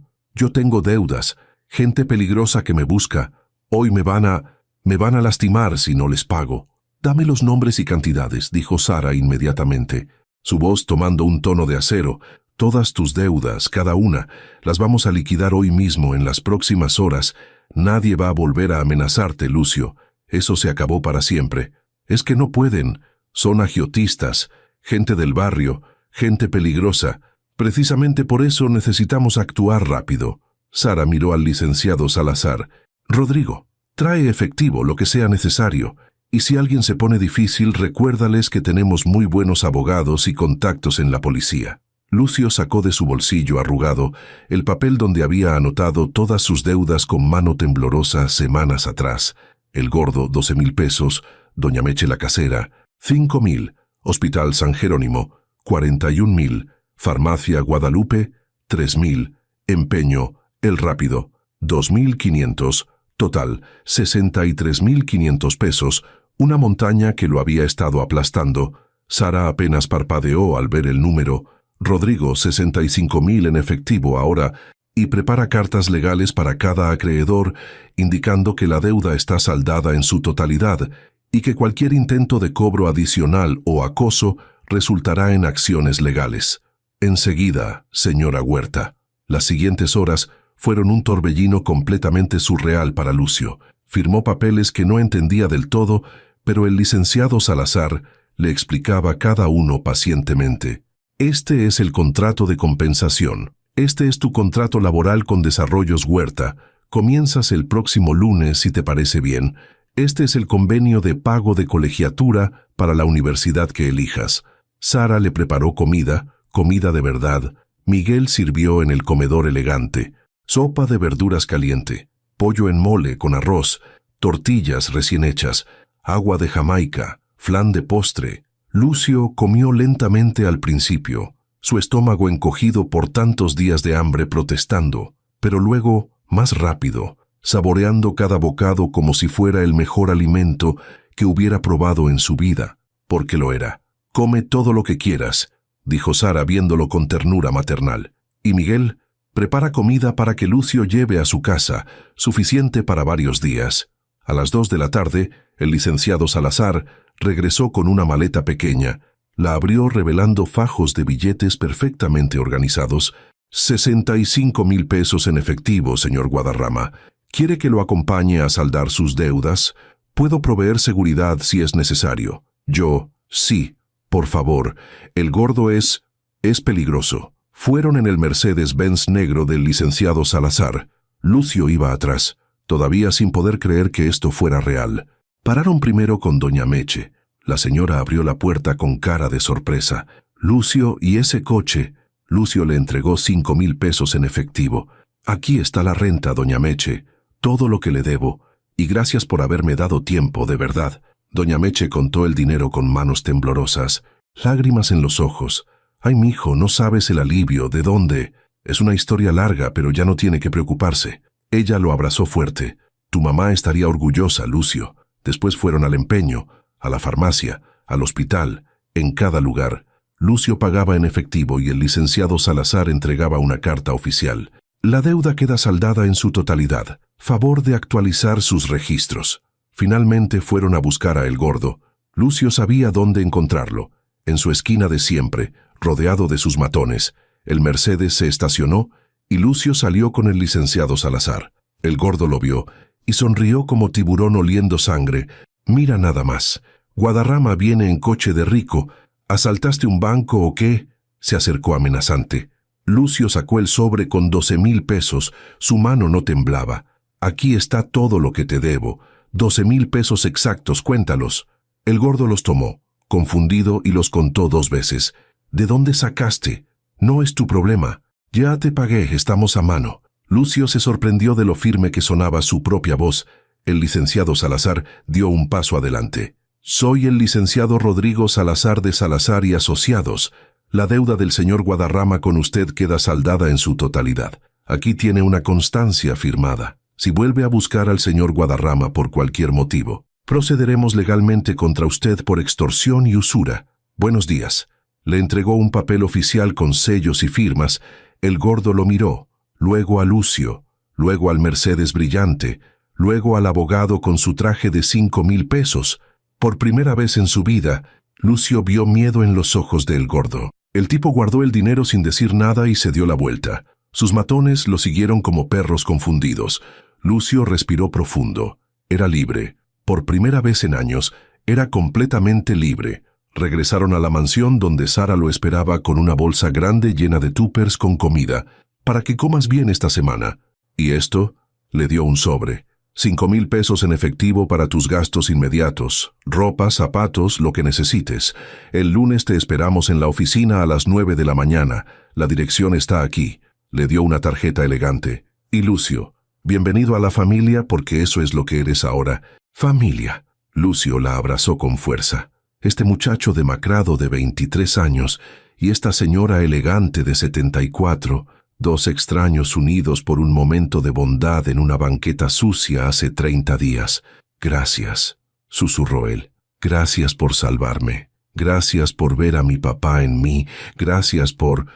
tengo deudas, gente peligrosa que me busca. Hoy me van a lastimar si no les pago». «Dame los nombres y cantidades», dijo Sara inmediatamente, su voz tomando un tono de acero. «Todas tus deudas, cada una, las vamos a liquidar hoy mismo en las próximas horas. Nadie va a volver a amenazarte, Lucio. Eso se acabó para siempre. Es que no pueden. Son agiotistas, gente del barrio, gente peligrosa. Precisamente por eso necesitamos actuar rápido». Sara miró al licenciado Salazar. «Rodrigo, trae efectivo, lo que sea necesario. Y si alguien se pone difícil, recuérdales que tenemos muy buenos abogados y contactos en la policía». Lucio sacó de su bolsillo arrugado el papel donde había anotado todas sus deudas con mano temblorosa semanas atrás. El Gordo, 12,000 pesos, Doña Meche la Casera, 5,000, Hospital San Jerónimo, 41,000, Farmacia Guadalupe, 3,000, Empeño, El Rápido, 2,500, total, 63,500 pesos, una montaña que lo había estado aplastando. Sara apenas parpadeó al ver el número. «Rodrigo, 65,000 en efectivo ahora, y prepara cartas legales para cada acreedor, indicando que la deuda está saldada en su totalidad y que cualquier intento de cobro adicional o acoso resultará en acciones legales». «Enseguida, señora Huerta». Las siguientes horas fueron un torbellino completamente surreal para Lucio. Firmó papeles que no entendía del todo, pero el licenciado Salazar le explicaba cada uno pacientemente. «Este es el contrato de compensación. Este es tu contrato laboral con Desarrollos Huerta. Comienzas el próximo lunes si te parece bien. Este es el convenio de pago de colegiatura para la universidad que elijas». Sara le preparó comida de verdad. Miguel sirvió en el comedor elegante. Sopa de verduras caliente, pollo en mole con arroz, tortillas recién hechas, agua de Jamaica, flan de postre. Lucio comió lentamente al principio, su estómago encogido por tantos días de hambre protestando, pero luego más rápido, saboreando cada bocado como si fuera el mejor alimento que hubiera probado en su vida, porque lo era. «Come todo lo que quieras», dijo Sara viéndolo con ternura maternal. «Y Miguel, prepara comida para que Lucio lleve a su casa, suficiente para varios días». A las 2 de la tarde, el licenciado Salazar regresó con una maleta pequeña. La abrió revelando fajos de billetes perfectamente organizados. 65,000 pesos en efectivo, señor Guadarrama. ¿Quiere que lo acompañe a saldar sus deudas? Puedo proveer seguridad si es necesario. Yo, sí, por favor. El Gordo es peligroso. Fueron en el Mercedes-Benz negro del licenciado Salazar. Lucio iba atrás, todavía sin poder creer que esto fuera real. Pararon primero con Doña Meche. La señora abrió la puerta con cara de sorpresa. «Lucio, ¿y ese coche?» Lucio le entregó 5,000 pesos en efectivo. «Aquí está la renta, Doña Meche, todo lo que le debo, y gracias por haberme dado tiempo, de verdad». Doña Meche contó el dinero con manos temblorosas. lágrimas en los ojos. «Ay, mijo, no sabes el alivio, ¿de dónde?» «Es una historia larga, pero ya no tiene que preocuparse». Ella lo abrazó fuerte. «Tu mamá estaría orgullosa, Lucio». Después fueron al empeño, a la farmacia, al hospital, en cada lugar. Lucio pagaba en efectivo y el licenciado Salazar entregaba una carta oficial. La deuda queda saldada en su totalidad. Favor de actualizar sus registros. Finalmente fueron a buscar a El Gordo. Lucio sabía dónde encontrarlo. En su esquina de siempre, rodeado de sus matones. El Mercedes se estacionó y Lucio salió con el licenciado Salazar. El Gordo lo vio y sonrió como tiburón oliendo sangre. «Mira nada más. Guadarrama viene en coche de rico. ¿Asaltaste un banco o qué?», se acercó amenazante. Lucio sacó el sobre con 12,000 pesos. Su mano no temblaba. «Aquí está todo lo que te debo. 12,000 pesos exactos, cuéntalos». El Gordo los tomó, confundido, y los contó 2 veces. «¿De dónde sacaste? No es tu problema. Ya te pagué, estamos a mano». Lucio se sorprendió de lo firme que sonaba su propia voz. El licenciado Salazar dio un paso adelante. «Soy el licenciado Rodrigo Salazar de Salazar y Asociados. La deuda del señor Guadarrama con usted queda saldada en su totalidad. Aquí tiene una constancia firmada. Si vuelve a buscar al señor Guadarrama por cualquier motivo, procederemos legalmente contra usted por extorsión y usura. Buenos días». Le entregó un papel oficial con sellos y firmas. El Gordo lo miró, luego a Lucio, luego al Mercedes brillante, luego al abogado con su traje de 5,000 pesos. Por primera vez en su vida, Lucio vio miedo en los ojos de El Gordo. El tipo guardó el dinero sin decir nada y se dio la vuelta. Sus matones lo siguieron como perros confundidos. Lucio respiró profundo. Era libre. Por primera vez en años, era completamente libre. Regresaron a la mansión donde Sara lo esperaba con una bolsa grande llena de tuppers con comida. «Para que comas bien esta semana». «¿Y esto?». Le dio un sobre. 5,000 pesos en efectivo para tus gastos inmediatos. Ropa, zapatos, lo que necesites. El lunes te esperamos en la oficina a las 9 de la mañana. La dirección está aquí. Le dio una tarjeta elegante. «Y Lucio, bienvenido a la familia, porque eso es lo que eres ahora. Familia». Lucio la abrazó con fuerza. Este muchacho demacrado de 23 años y esta señora elegante de 74, 2 extraños unidos por un momento de bondad en una banqueta sucia hace 30 días. «Gracias», susurró él. «Gracias por salvarme. Gracias por ver a mi papá en mí. Gracias por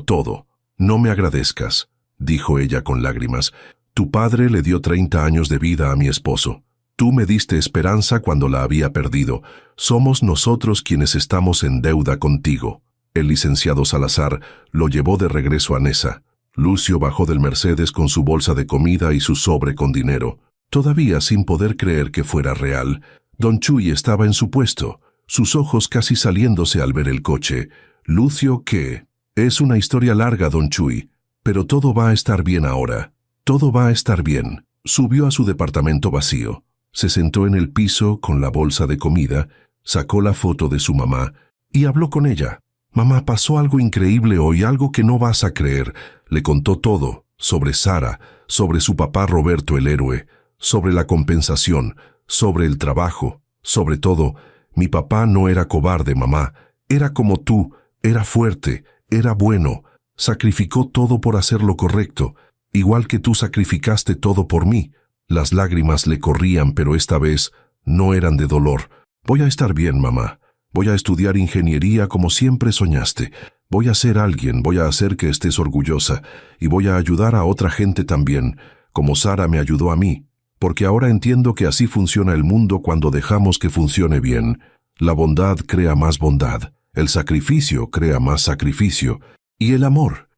todo». «No me agradezcas», dijo ella con lágrimas. «Tu padre le dio 30 años de vida a mi esposo. Tú me diste esperanza cuando la había perdido. Somos nosotros quienes estamos en deuda contigo». El licenciado Salazar lo llevó de regreso a Nesa. Lucio bajó del Mercedes con su bolsa de comida y su sobre con dinero. Todavía sin poder creer que fuera real, don Chuy estaba en su puesto, sus ojos casi saliéndose al ver el coche. «Lucio, ¿qué?» «Es una historia larga, don Chuy, pero todo va a estar bien ahora. Todo va a estar bien». Subió a su departamento vacío. Se sentó en el piso con la bolsa de comida, sacó la foto de su mamá y habló con ella. «Mamá, pasó algo increíble hoy, algo que no vas a creer». Le contó todo, sobre Sara, sobre su papá Roberto el héroe, sobre la compensación, sobre el trabajo, sobre todo. «Mi papá no era cobarde, mamá. Era como tú, era fuerte, era bueno. Sacrificó todo por hacer lo correcto, igual que tú sacrificaste todo por mí». Las lágrimas le corrían, pero esta vez no eran de dolor. «Voy a estar bien, mamá. Voy a estudiar ingeniería como siempre soñaste. Voy a ser alguien, voy a hacer que estés orgullosa. Y voy a ayudar a otra gente también, como Sara me ayudó a mí. Porque ahora entiendo que así funciona el mundo cuando dejamos que funcione bien. La bondad crea más bondad. El sacrificio crea más sacrificio. Y el amor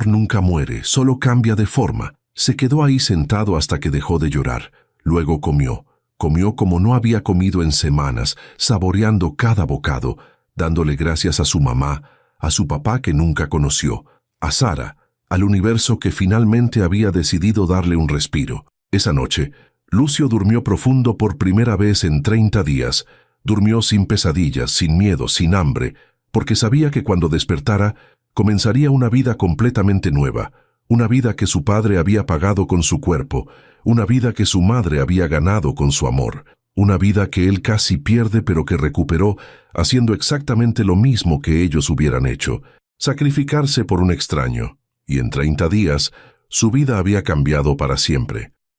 nunca muere, solo cambia de forma». Se quedó ahí sentado hasta que dejó de llorar. Luego comió. Comió como no había comido en semanas, saboreando cada bocado, dándole gracias a su mamá, a su papá que nunca conoció, a Sara, al universo que finalmente había decidido darle un respiro. Esa noche, Lucio durmió profundo por primera vez en 30 días. Durmió sin pesadillas, sin miedo, sin hambre, porque sabía que cuando despertara, comenzaría una vida completamente nueva. Una vida que su padre había pagado con su cuerpo, una vida que su madre había ganado con su amor. Una vida que él casi pierde pero que recuperó haciendo exactamente lo mismo que ellos hubieran hecho, sacrificarse por un extraño. Y en 30 días, su vida había cambiado para siempre.